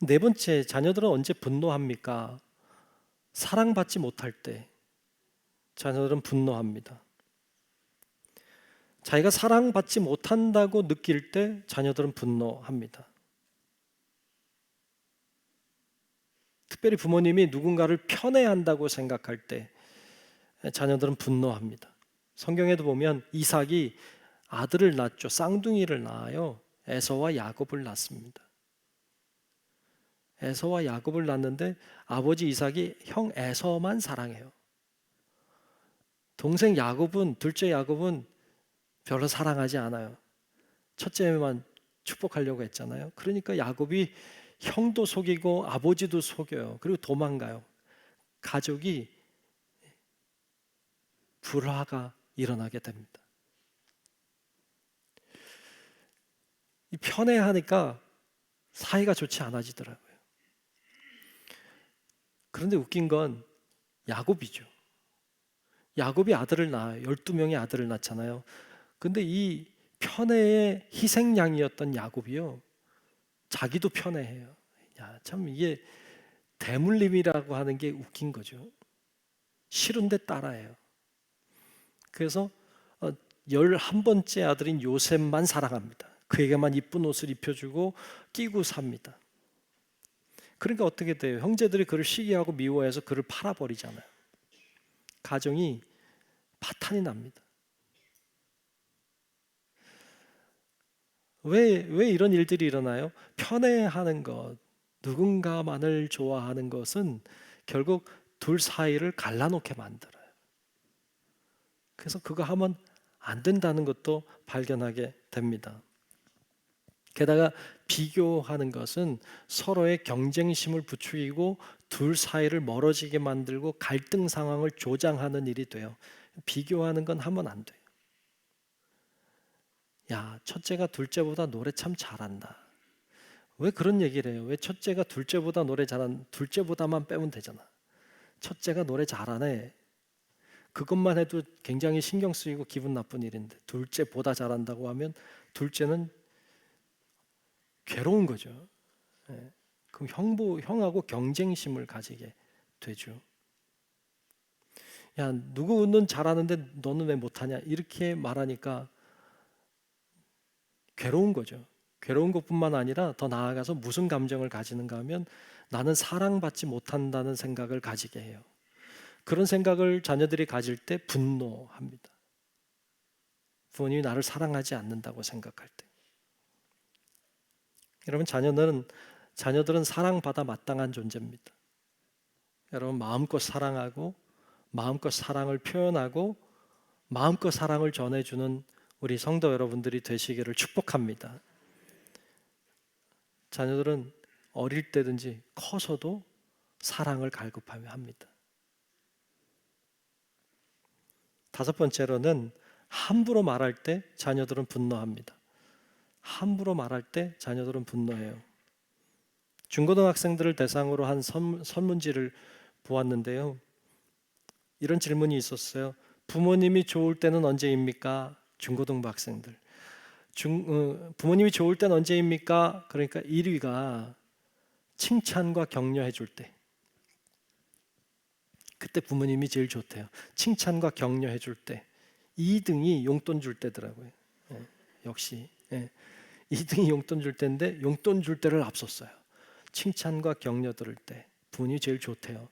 [SPEAKER 2] 네 번째, 자녀들은 언제 분노합니까? 사랑받지 못할 때 자녀들은 분노합니다. 자기가 사랑받지 못한다고 느낄 때 자녀들은 분노합니다. 특별히 부모님이 누군가를 편애한다고 생각할 때 자녀들은 분노합니다. 성경에도 보면 이삭이 아들을 낳죠. 쌍둥이를 낳아요. 에서와 야곱을 낳습니다. 에서와 야곱을 낳는데 아버지 이삭이 형 에서만 사랑해요. 동생 야곱은, 둘째 야곱은 별로 사랑하지 않아요. 첫째만 축복하려고 했잖아요. 그러니까 야곱이 형도 속이고 아버지도 속여요. 그리고 도망가요. 가족이 불화가 일어나게 됩니다. 이 편애하니까 사이가 좋지 않아지더라고요. 그런데 웃긴 건 야곱이죠. 야곱이 아들을 낳아요. 12명의 아들을 낳잖아요. 근데 이 편애의 희생양이었던 야곱이요, 자기도 편애해요. 야, 참 이게 대물림이라고 하는 게 웃긴 거죠. 싫은데 따라해요. 그래서 11번째 아들인 요셉만 사랑합니다. 그에게만 이쁜 옷을 입혀주고 끼고 삽니다. 그러니까 어떻게 돼요? 형제들이 그를 시기하고 미워해서 그를 팔아버리잖아요. 가정이 파탄이 납니다. 왜 이런 일들이 일어나요? 편애하는 것, 누군가만을 좋아하는 것은 결국 둘 사이를 갈라놓게 만들어요. 그래서 그거 하면 안 된다는 것도 발견하게 됩니다. 게다가 비교하는 것은 서로의 경쟁심을 부추기고 둘 사이를 멀어지게 만들고 갈등 상황을 조장하는 일이 돼요. 비교하는 건 하면 안 돼요. 야, 첫째가 둘째보다 노래 참 잘한다. 왜 그런 얘기를 해요? 왜 첫째가 둘째보다 노래 잘한, 둘째보다만 빼면 되잖아. 첫째가 노래 잘하네. 그것만 해도 굉장히 신경 쓰이고 기분 나쁜 일인데, 둘째보다 잘한다고 하면 둘째는 괴로운 거죠. 예. 그럼 형하고 경쟁심을 가지게 되죠. 야, 누구는 잘하는데 너는 왜 못하냐? 이렇게 말하니까 괴로운 거죠. 괴로운 것뿐만 아니라 더 나아가서 무슨 감정을 가지는가 하면 나는 사랑받지 못한다는 생각을 가지게 해요. 그런 생각을 자녀들이 가질 때 분노합니다. 부모님이 나를 사랑하지 않는다고 생각할 때. 여러분, 자녀들은 사랑받아 마땅한 존재입니다. 여러분, 마음껏 사랑하고 마음껏 사랑을 표현하고 마음껏 사랑을 전해주는 우리 성도 여러분들이 되시기를 축복합니다. 자녀들은 어릴 때든지 커서도 사랑을 갈급하며 합니다. 다섯 번째로는 함부로 말할 때 자녀들은 분노합니다. 함부로 말할 때 자녀들은 분노해요. 중고등학생들을 대상으로 한 설문지를 보았는데요. 이런 질문이 있었어요. 부모님이 좋을 때는 언제입니까? 중고등부 학생들. 부모님이 좋을 때는 언제입니까? 그러니까 1위가 칭찬과 격려해 줄 때. 그때 부모님이 제일 좋대요. 칭찬과 격려해 줄 때. 2등이 용돈 줄 때더라고요. 예, 역시. 예. 2등이 용돈 줄 때인데 용돈 줄 때를 앞섰어요. 칭찬과 격려 들을 때 부모님이 제일 좋대요.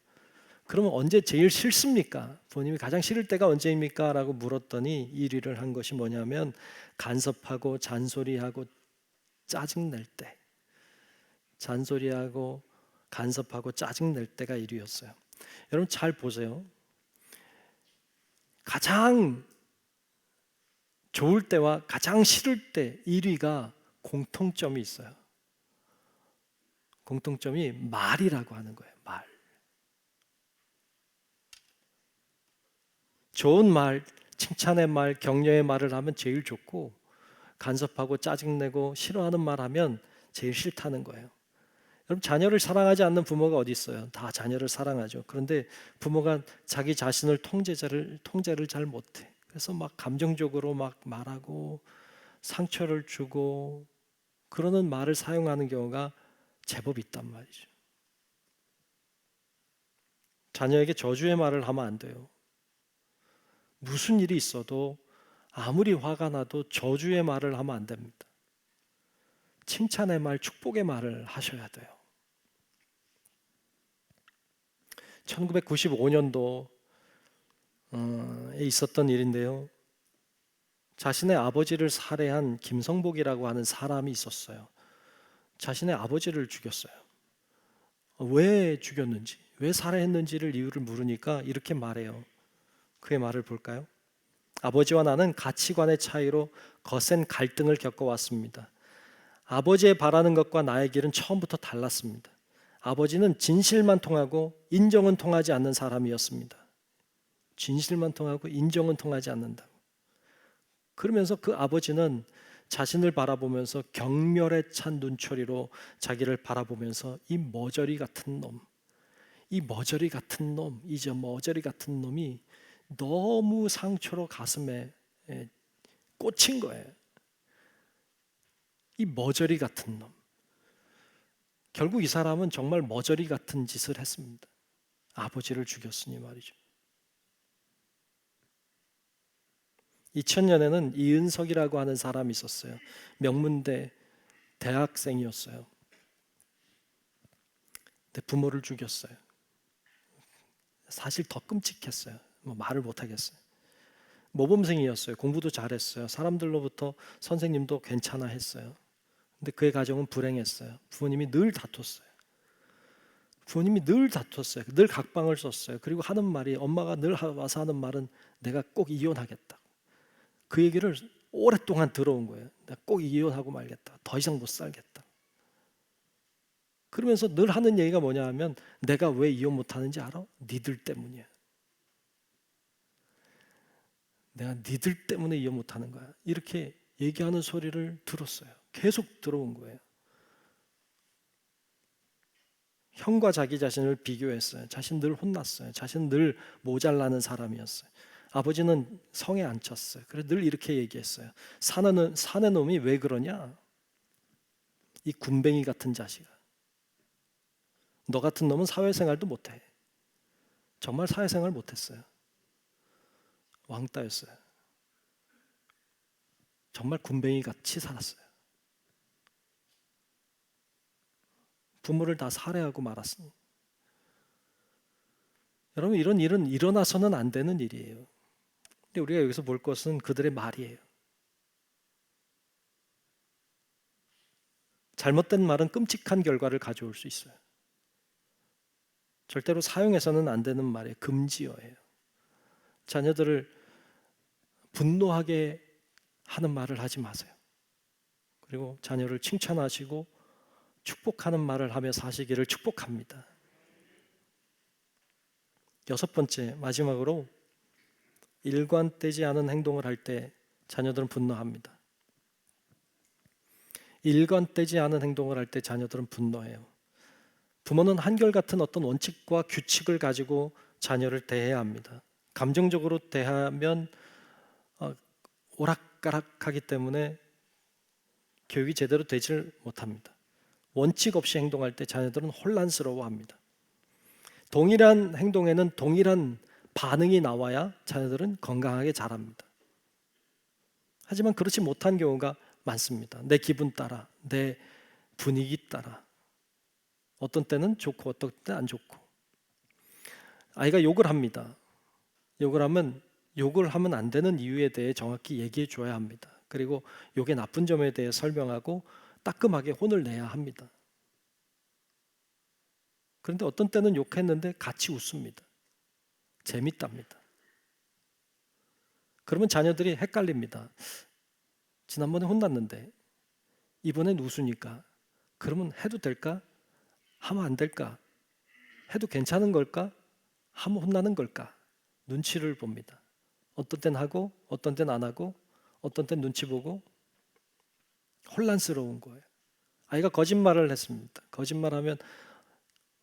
[SPEAKER 2] 그러면 언제 제일 싫습니까? 부모님이 가장 싫을 때가 언제입니까? 라고 물었더니 1위를 한 것이 뭐냐면 간섭하고 잔소리하고 짜증낼 때. 잔소리하고 간섭하고 짜증낼 때가 1위였어요. 여러분 잘 보세요. 가장 좋을 때와 가장 싫을 때 1위가 공통점이 있어요. 공통점이 말이라고 하는 거예요. 말. 좋은 말, 칭찬의 말, 격려의 말을 하면 제일 좋고 간섭하고 짜증내고 싫어하는 말 하면 제일 싫다는 거예요. 여러분 자녀를 사랑하지 않는 부모가 어디 있어요? 다 자녀를 사랑하죠. 그런데 부모가 자기 자신을 통제를 잘 못해. 그래서 막 감정적으로 막 말하고 상처를 주고 그러는 말을 사용하는 경우가 제법 있단 말이죠. 자녀에게 저주의 말을 하면 안 돼요. 무슨 일이 있어도 아무리 화가 나도 저주의 말을 하면 안 됩니다. 칭찬의 말, 축복의 말을 하셔야 돼요. 1995년도에 있었던 일인데요. 자신의 아버지를 살해한 김성복이라고 하는 사람이 있었어요. 자신의 아버지를 죽였어요. 왜 죽였는지, 왜 살해했는지를 이유를 물으니까 이렇게 말해요. 그의 말을 볼까요? 아버지와 나는 가치관의 차이로 거센 갈등을 겪어왔습니다. 아버지의 바라는 것과 나의 길은 처음부터 달랐습니다. 아버지는 진실만 통하고 인정은 통하지 않는 사람이었습니다. 진실만 통하고 인정은 통하지 않는다고. 그러면서 그 아버지는 자신을 바라보면서 경멸에 찬 눈초리로 자기를 바라보면서 이 머저리 같은 놈, 이 머저리 같은 놈, 이 저 머저리 같은 놈이 너무 상처로 가슴에 꽂힌 거예요. 이 머저리 같은 놈. 결국 이 사람은 정말 머저리 같은 짓을 했습니다. 아버지를 죽였으니 말이죠. 2000년에는 이은석이라고 하는 사람이 있었어요. 명문대 대학생이었어요. 근데 부모를 죽였어요. 사실 더 끔찍했어요. 말을 못 하겠어요. 모범생이었어요. 공부도 잘했어요. 사람들로부터 선생님도 괜찮아 했어요. 근데 그의 가정은 불행했어요. 부모님이 늘 다퉜어요. 늘 각방을 썼어요. 그리고 하는 말이, 엄마가 늘 와서 하는 말은 내가 꼭 이혼하겠다. 그 얘기를 오랫동안 들어온 거예요. 내가 꼭 이혼하고 말겠다. 더 이상 못 살겠다. 그러면서 늘 하는 얘기가 뭐냐 하면, 내가 왜 이혼 못 하는지 알아? 니들 때문이야. 내가 니들 때문에 이혼 못 하는 거야. 이렇게 얘기하는 소리를 들었어요. 계속 들어온 거예요. 형과 자기 자신을 비교했어요. 자신 늘 혼났어요. 자신 늘 모자라는 사람이었어요. 아버지는 성에 안 쳤어요. 그래서 늘 이렇게 얘기했어요. 사내 놈이 왜 그러냐? 이 군뱅이 같은 자식아. 너 같은 놈은 사회생활도 못해. 정말 사회생활 못했어요. 왕따였어요. 정말 군뱅이 같이 살았어요. 부모를 다 살해하고 말았으니. 여러분, 이런 일은 일어나서는 안 되는 일이에요. 근데 우리가 여기서 볼 것은 그들의 말이에요. 잘못된 말은 끔찍한 결과를 가져올 수 있어요. 절대로 사용해서는 안 되는 말이에요. 금지어예요. 자녀들을 분노하게 하는 말을 하지 마세요. 그리고 자녀를 칭찬하시고 축복하는 말을 하며 사시기를 축복합니다. 6번째, 마지막으로 일관되지 않은 행동을 할 때 자녀들은 분노합니다. 일관되지 않은 행동을 할 때 자녀들은 분노해요. 부모는 한결같은 어떤 원칙과 규칙을 가지고 자녀를 대해야 합니다. 감정적으로 대하면 오락가락하기 때문에 교육이 제대로 되질 못합니다. 원칙 없이 행동할 때 자녀들은 혼란스러워합니다. 동일한 행동에는 동일한 반응이 나와야 자녀들은 건강하게 자랍니다. 하지만 그렇지 못한 경우가 많습니다. 내 기분 따라, 내 분위기 따라. 어떤 때는 좋고 어떤 때는 안 좋고. 아이가 욕을 합니다. 욕을 하면 안 되는 이유에 대해 정확히 얘기해 줘야 합니다. 그리고 욕의 나쁜 점에 대해 설명하고 따끔하게 혼을 내야 합니다. 그런데 어떤 때는 욕했는데 같이 웃습니다. 재밌답니다. 그러면 자녀들이 헷갈립니다. 지난번에 혼났는데 이번엔 웃으니까 그러면 해도 될까? 하면 안 될까? 해도 괜찮은 걸까? 하면 혼나는 걸까? 눈치를 봅니다. 어떤 때는 하고 어떤 때는 안 하고 어떤 때는 눈치 보고 혼란스러운 거예요. 아이가 거짓말을 했습니다. 거짓말하면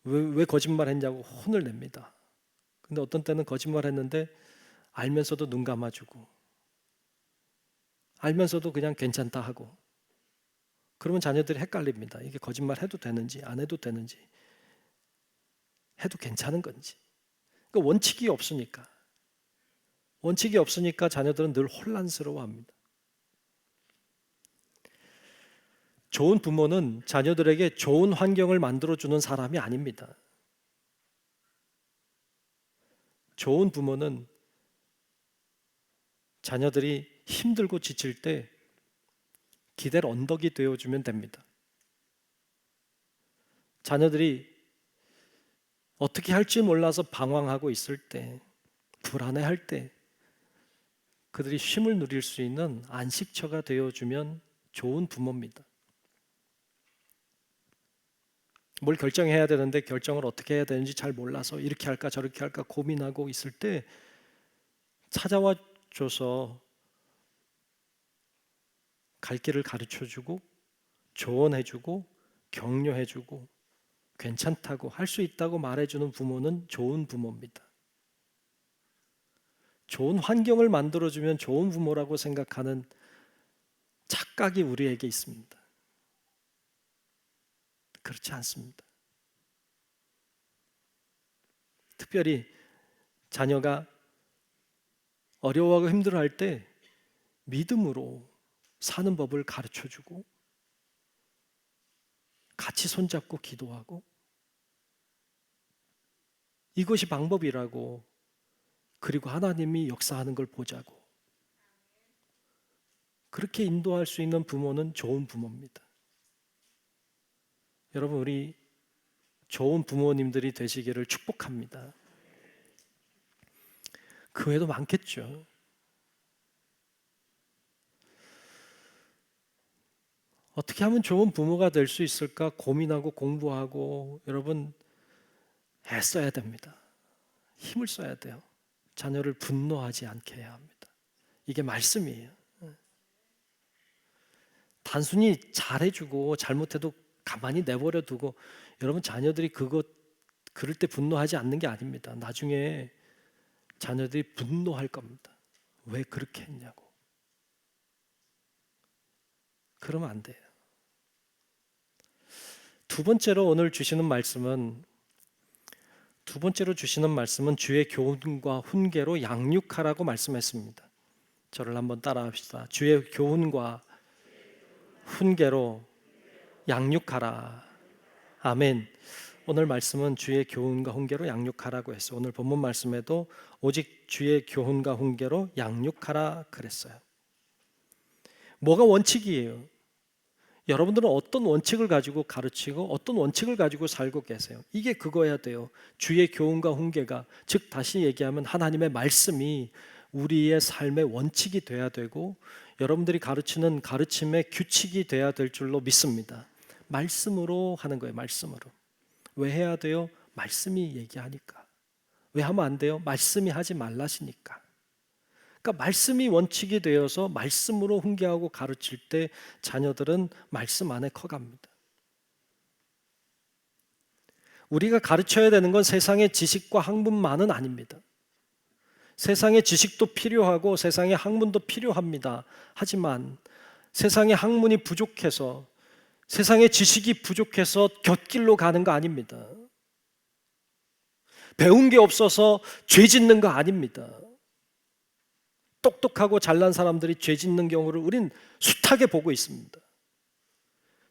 [SPEAKER 2] 왜 거짓말했냐고 혼을 냅니다. 근데 어떤 때는 거짓말했는데 알면서도 눈 감아주고 알면서도 그냥 괜찮다 하고 그러면 자녀들이 헷갈립니다. 이게 거짓말 해도 되는지 안 해도 되는지 해도 괜찮은 건지. 그러니까 원칙이 없으니까 자녀들은 늘 혼란스러워합니다. 좋은 부모는 자녀들에게 좋은 환경을 만들어주는 사람이 아닙니다. 좋은 부모는 자녀들이 힘들고 지칠 때 기댈 언덕이 되어주면 됩니다. 자녀들이 어떻게 할지 몰라서 방황하고 있을 때, 불안해할 때, 그들이 쉼을 누릴 수 있는 안식처가 되어주면 좋은 부모입니다. 뭘 결정해야 되는데 결정을 어떻게 해야 되는지 잘 몰라서 이렇게 할까 저렇게 할까 고민하고 있을 때 찾아와 줘서 갈 길을 가르쳐주고 조언해주고 격려해주고 괜찮다고 할 수 있다고 말해주는 부모는 좋은 부모입니다. 좋은 환경을 만들어주면 좋은 부모라고 생각하는 착각이 우리에게 있습니다. 그렇지 않습니다. 특별히 자녀가 어려워하고 힘들어할 때 믿음으로 사는 법을 가르쳐주고 같이 손잡고 기도하고 이것이 방법이라고, 그리고 하나님이 역사하는 걸 보자고 그렇게 인도할 수 있는 부모는 좋은 부모입니다. 여러분, 우리 좋은 부모님들이 되시기를 축복합니다. 그 외에도 많겠죠. 어떻게 하면 좋은 부모가 될 수 있을까 고민하고 공부하고 여러분 애써야 됩니다. 힘을 써야 돼요. 자녀를 분노하지 않게 해야 합니다. 이게 말씀이에요. 단순히 잘해주고 잘못해도 가만히 내버려 두고 여러분 자녀들이 그럴 때 분노하지 않는 게 아닙니다. 나중에 자녀들이 분노할 겁니다. 왜 그렇게 했냐고. 그러면 안 돼요. 두 번째로 주시는 말씀은 주의 교훈과 훈계로 양육하라고 말씀했습니다. 저를 한번 따라합시다. 주의 교훈과 훈계로 양육하라. 아멘. 오늘 말씀은 주의 교훈과 훈계로 양육하라고 했어요. 오늘 본문 말씀에도 오직 주의 교훈과 훈계로 양육하라 그랬어요. 뭐가 원칙이에요? 여러분들은 어떤 원칙을 가지고 가르치고 어떤 원칙을 가지고 살고 계세요? 이게 그거야 돼요. 주의 교훈과 훈계가, 즉 다시 얘기하면 하나님의 말씀이 우리의 삶의 원칙이 돼야 되고 여러분들이 가르치는 가르침의 규칙이 돼야 될 줄로 믿습니다. 말씀으로 하는 거예요. 말씀으로. 왜 해야 돼요? 말씀이 얘기하니까. 왜 하면 안 돼요? 말씀이 하지 말라시니까. 그러니까 말씀이 원칙이 되어서 말씀으로 훈계하고 가르칠 때 자녀들은 말씀 안에 커갑니다. 우리가 가르쳐야 되는 건 세상의 지식과 학문만은 아닙니다. 세상의 지식도 필요하고 세상의 학문도 필요합니다. 하지만 세상의 학문이 부족해서, 세상의 지식이 부족해서 곁길로 가는 거 아닙니다. 배운 게 없어서 죄 짓는 거 아닙니다. 똑똑하고 잘난 사람들이 죄 짓는 경우를 우린 숱하게 보고 있습니다.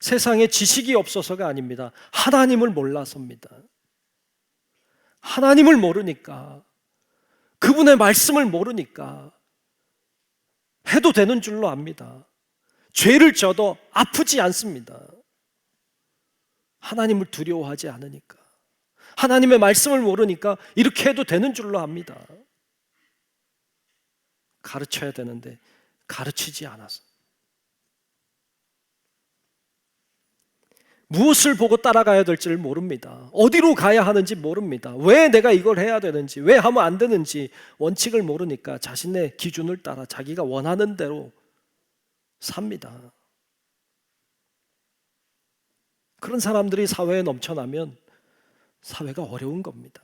[SPEAKER 2] 세상에 지식이 없어서가 아닙니다. 하나님을 몰라서입니다. 하나님을 모르니까, 그분의 말씀을 모르니까 해도 되는 줄로 압니다. 죄를 져도 아프지 않습니다. 하나님을 두려워하지 않으니까. 하나님의 말씀을 모르니까 이렇게 해도 되는 줄로 압니다. 가르쳐야 되는데 가르치지 않아서. 무엇을 보고 따라가야 될지를 모릅니다. 어디로 가야 하는지 모릅니다. 왜 내가 이걸 해야 되는지, 왜 하면 안 되는지 원칙을 모르니까 자신의 기준을 따라 자기가 원하는 대로 삽니다. 그런 사람들이 사회에 넘쳐나면 사회가 어려운 겁니다.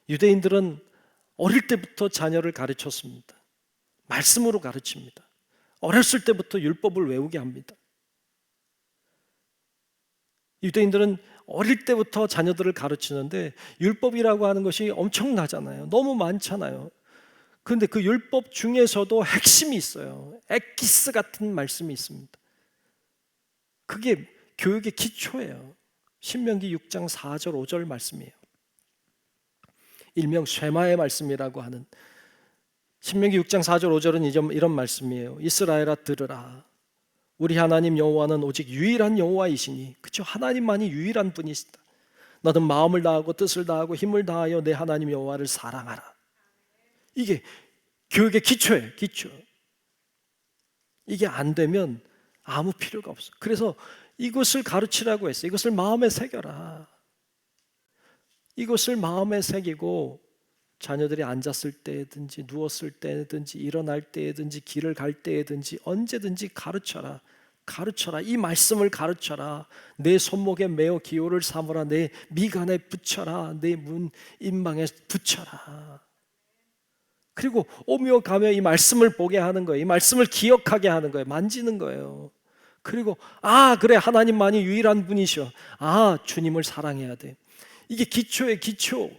[SPEAKER 2] 유대인들은 어릴 때부터 자녀를 가르쳤습니다. 말씀으로 가르칩니다. 어렸을 때부터 율법을 외우게 합니다. 유대인들은 어릴 때부터 자녀들을 가르치는데 율법이라고 하는 것이 엄청나잖아요. 너무 많잖아요. 그런데 그 율법 중에서도 핵심이 있어요. 엑기스 같은 말씀이 있습니다. 그게 교육의 기초예요. 신명기 6장 4절 5절 말씀이에요. 일명 쉐마의 말씀이라고 하는, 신명기 6장 4절 5절은 이런 말씀이에요. 이스라엘아 들으라. 우리 하나님 여호와는 오직 유일한 여호와이시니, 그렇죠? 하나님만이 유일한 분이시다. 너는 마음을 다하고 뜻을 다하고 힘을 다하여 내 하나님 여호와를 사랑하라. 이게 교육의 기초예요, 기초. 이게 안 되면 아무 필요가 없어. 그래서 이것을 가르치라고 했어요. 이것을 마음에 새겨라. 이것을 마음에 새기고 자녀들이 앉았을 때든지 누웠을 때든지 일어날 때든지 길을 갈 때든지 언제든지 가르쳐라. 가르쳐라. 이 말씀을 가르쳐라. 내 손목에 메어 기호를 삼으라. 내 미간에 붙여라. 내 문 임망에 붙여라. 그리고 오며 가며 이 말씀을 보게 하는 거예요. 이 말씀을 기억하게 하는 거예요. 만지는 거예요. 그리고 그래, 하나님만이 유일한 분이셔. 주님을 사랑해야 돼. 이게 기초의 기초.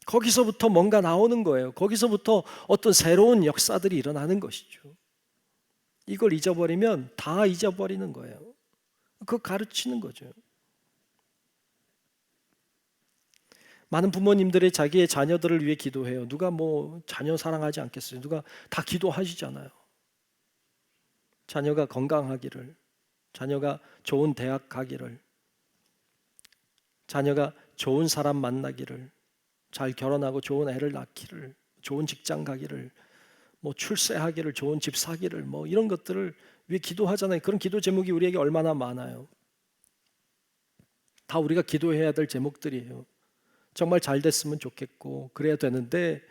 [SPEAKER 2] 거기서부터 뭔가 나오는 거예요. 거기서부터 어떤 새로운 역사들이 일어나는 것이죠. 이걸 잊어버리면 다 잊어버리는 거예요. 그거 가르치는 거죠. 많은 부모님들이 자기의 자녀들을 위해 기도해요. 누가 자녀 사랑하지 않겠어요? 누가 다 기도하시잖아요. 자녀가 건강하기를, 자녀가 좋은 대학 가기를, 자녀가 좋은 사람 만나기를, 잘 결혼하고 좋은 애를 낳기를, 좋은 직장 가기를, 출세하기를, 좋은 집 사기를, 이런 것들을 위해 기도하잖아요. 그런 기도 제목이 우리에게 얼마나 많아요. 다 우리가 기도해야 될 제목들이에요. 정말 잘 됐으면 좋겠고 그래야 되는데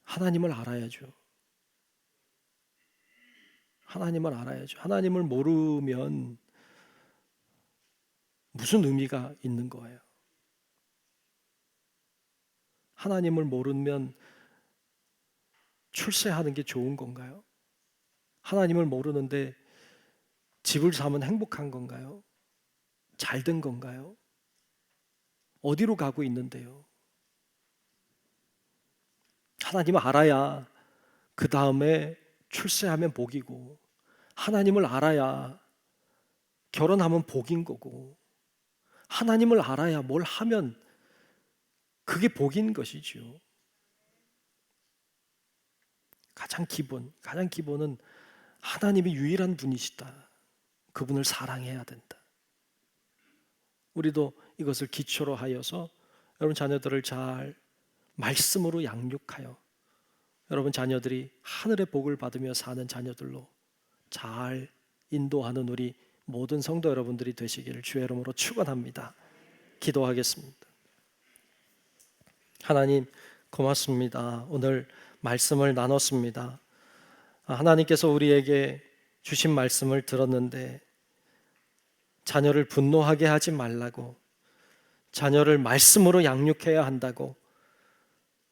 [SPEAKER 2] 하나님을 알아야죠. 하나님을 알아야죠. 하나님을 모르면 무슨 의미가 있는 거예요? 하나님을 모르면 출세하는 게 좋은 건가요? 하나님을 모르는데 집을 사면 행복한 건가요? 잘 된 건가요? 어디로 가고 있는데요? 하나님을 알아야 그 다음에 출세하면 복이고, 하나님을 알아야 결혼하면 복인 거고, 하나님을 알아야 뭘 하면 그게 복인 것이죠. 가장 기본은 하나님이 유일한 분이시다. 그분을 사랑해야 된다. 우리도 이것을 기초로 하여서 여러분 자녀들을 잘 말씀으로 양육하여 여러분 자녀들이 하늘의 복을 받으며 사는 자녀들로 잘 인도하는 우리 모든 성도 여러분들이 되시기를 주의 이름으로 축원합니다. 기도하겠습니다. 하나님 고맙습니다. 오늘 말씀을 나눴습니다. 하나님께서 우리에게 주신 말씀을 들었는데 자녀를 분노하게 하지 말라고, 자녀를 말씀으로 양육해야 한다고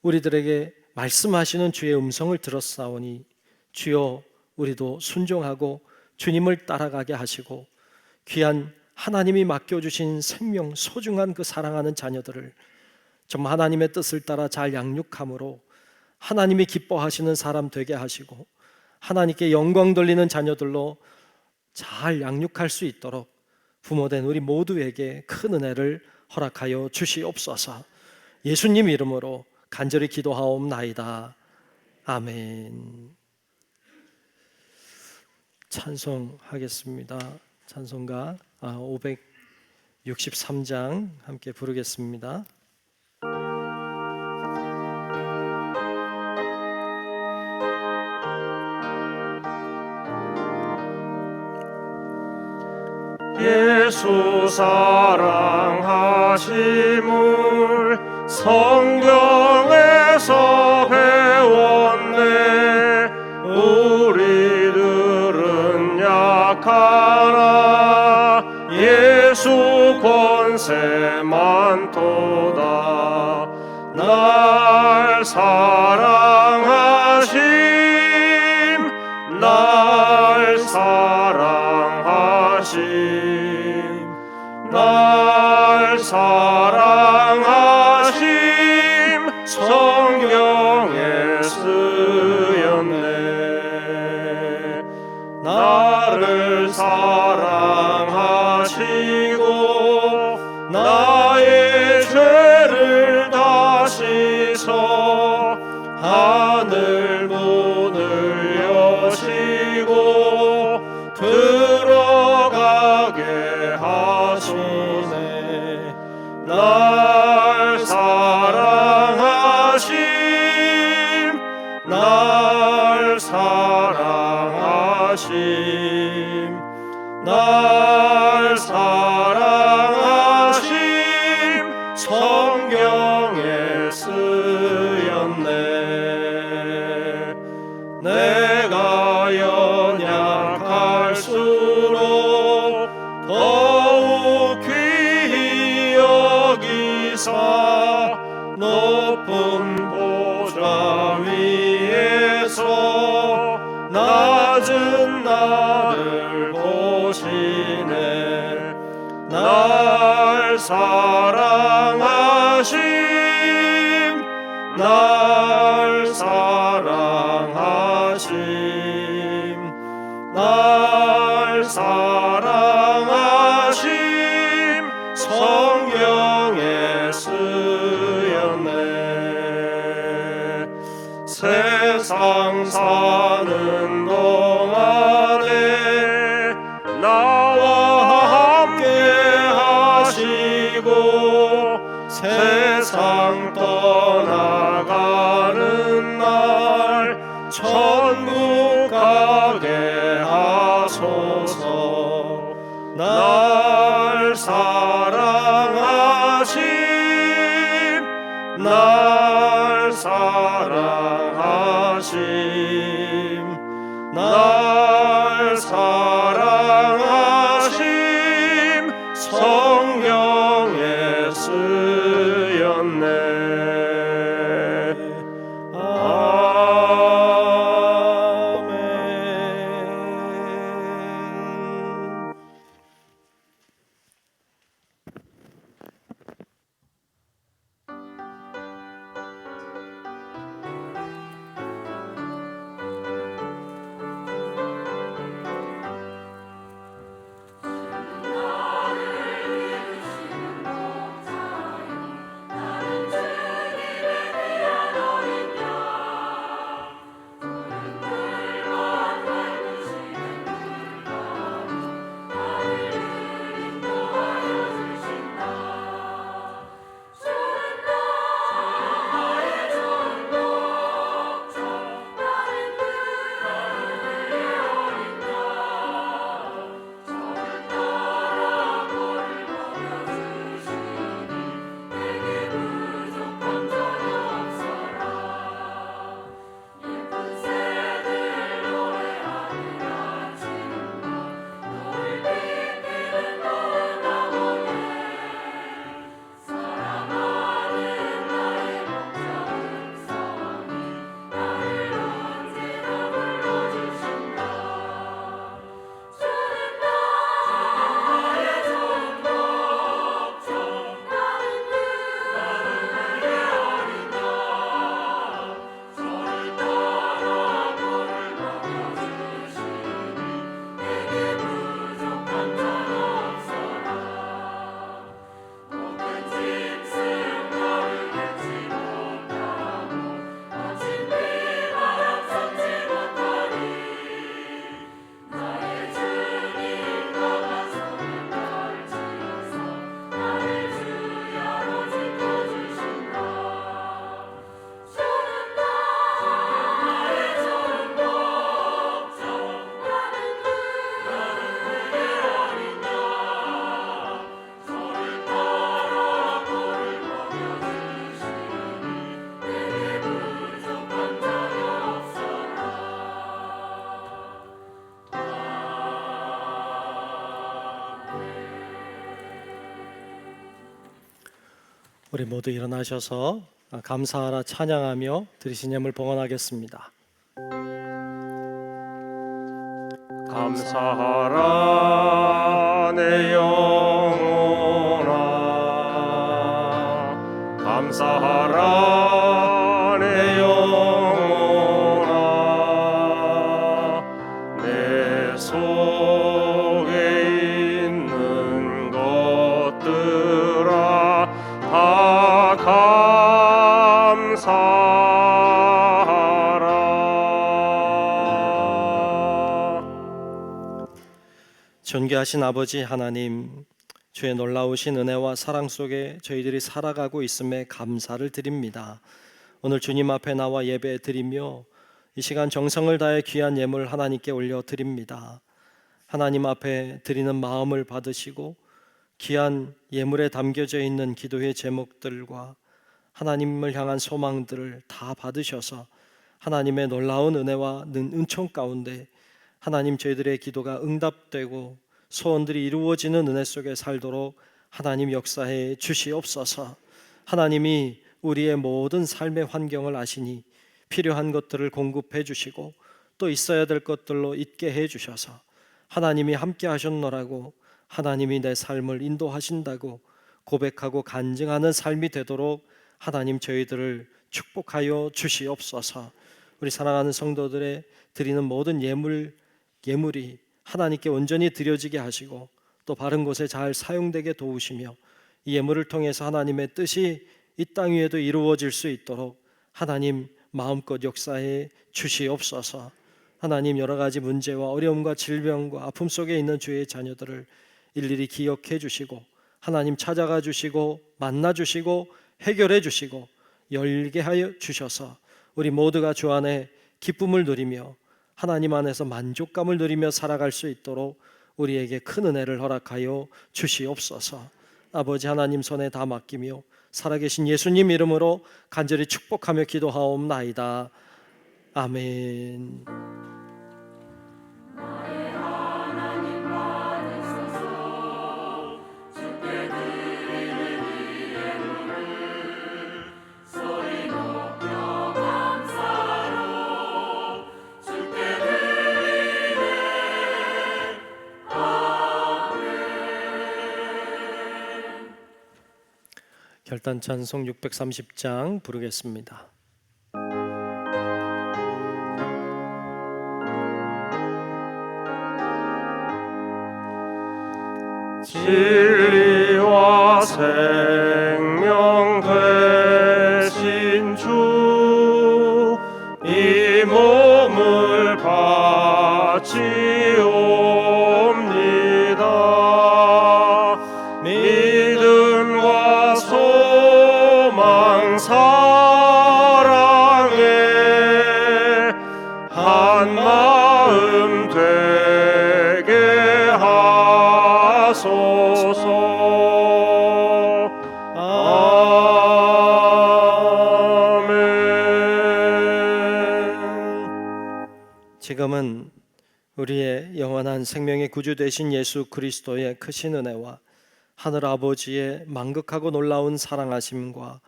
[SPEAKER 2] 우리들에게 말씀하시는 주의 음성을 들었사오니 주여 우리도 순종하고 주님을 따라가게 하시고 귀한 하나님이 맡겨주신 생명, 소중한 그 사랑하는 자녀들을 정말 하나님의 뜻을 따라 잘 양육함으로 하나님이 기뻐하시는 사람 되게 하시고 하나님께 영광 돌리는 자녀들로 잘 양육할 수 있도록 부모된 우리 모두에게 큰 은혜를 허락하여 주시옵소서. 예수님 이름으로 간절히 기도하옵나이다. 아멘. 찬송하겠습니다. 찬송가 563장 함께 부르겠습니다.
[SPEAKER 4] 예수 사랑하심을 성경에서 배웠네. 우리들은 약하나 예수 권세 많도다. 날 사랑하심, 날 사랑하심, 날 사랑하심 성경에 쓰였네. 나를 사랑하시고 나의 죄를 다 씻어 하늘 문을 여시고 들어가게 하시네. 날 사랑 날 사랑하심 성경에 쓰였네. 내가 연약할수록 더욱 귀히 여기사 높은 보좌 위에서 낮은 나를 보시네. 날 사랑하심 날 사랑하심 날 사랑하심 성경에 쓰였네. 세상 사는 동안에 나와 함께 하시고 세상 떠나가는 날 천국 가게 하소서. 날 사랑하심 날 사랑하심 날 사랑하심 성경에 쓰였네. 아멘.
[SPEAKER 2] 우리 모두 일어나셔서 감사하라 찬양하며 드리신 예물 봉헌하겠습니다.
[SPEAKER 4] 감사하라 내 영혼아, 감사하라 내 영혼아. 내 속에 있는 것들아 다 감사하라.
[SPEAKER 2] 존귀하신 아버지 하나님, 주의 놀라우신 은혜와 사랑 속에 저희들이 살아가고 있음에 감사를 드립니다. 오늘 주님 앞에 나와 예배 드리며 이 시간 정성을 다해 귀한 예물 하나님께 올려드립니다. 하나님 앞에 드리는 마음을 받으시고 귀한 예물에 담겨져 있는 기도의 제목들과 하나님을 향한 소망들을 다 받으셔서 하나님의 놀라운 은혜와 은총 가운데 하나님 저희들의 기도가 응답되고 소원들이 이루어지는 은혜 속에 살도록 하나님 역사해 주시옵소서. 하나님이 우리의 모든 삶의 환경을 아시니 필요한 것들을 공급해 주시고 또 있어야 될 것들로 있게 해 주셔서 하나님이 함께 하셨노라고 하나님이 내 삶을 인도하신다고 고백하고 간증하는 삶이 되도록 하나님 저희들을 축복하여 주시옵소서. 우리 사랑하는 성도들의 드리는 모든 예물이 하나님께 온전히 드려지게 하시고 또 바른 곳에 잘 사용되게 도우시며 이 예물을 통해서 하나님의 뜻이 이 땅 위에도 이루어질 수 있도록 하나님 마음껏 역사해 주시옵소서. 하나님 여러 가지 문제와 어려움과 질병과 아픔 속에 있는 주의 자녀들을 일일이 기억해 주시고 하나님 찾아가 주시고 만나 주시고 해결해 주시고 열게 하여 주셔서 우리 모두가 주 안에 기쁨을 누리며 하나님 안에서 만족감을 누리며 살아갈 수 있도록 우리에게 큰 은혜를 허락하여 주시옵소서. 아버지 하나님 손에 다 맡기며 살아계신 예수님 이름으로 간절히 축복하며 기도하옵나이다. 아멘. 결단 찬송 630장 부르겠습니다.
[SPEAKER 4] 진리와 생명 되신 주, 이 몸을 바치옵니다. 믿음과 소망 사랑에 한 마음 되게 하소서. 아멘.
[SPEAKER 2] 지금은 우리의 영원한 생명의 구주 되신 예수 그리스도의 크신 은혜와 하늘 아버지의 만극하고 놀라운 사랑하심과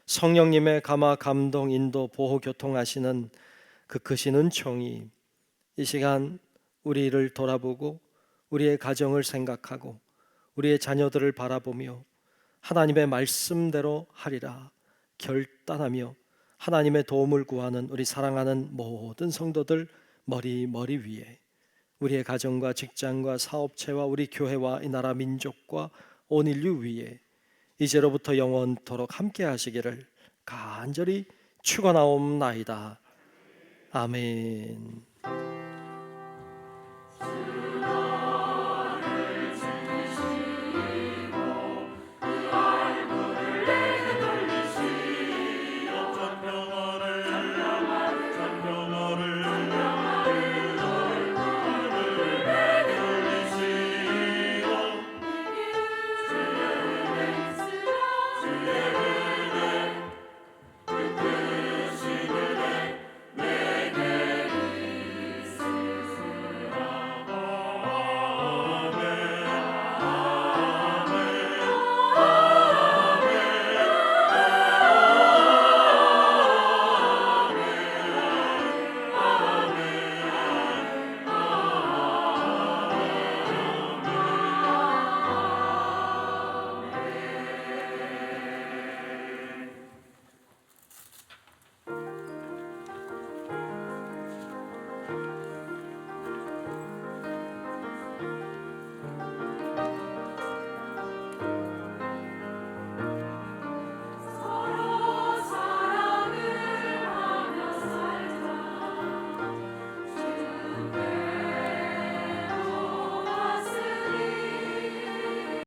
[SPEAKER 2] 성령님의 감화 감동 인도 보호 교통하시는 그 크신 은총이 이 시간 우리를 돌아보고 우리의 가정을 생각하고 우리의 자녀들을 바라보며 하나님의 말씀대로 하리라 결단하며 하나님의 도움을 구하는 우리 사랑하는 모든 성도들 머리 위에 우리의 가정과 직장과 사업체와 우리 교회와 이 나라 민족과 온 인류 위에 이제로부터 영원토록 함께 하시기를 간절히 축원하옵나이다. 아멘.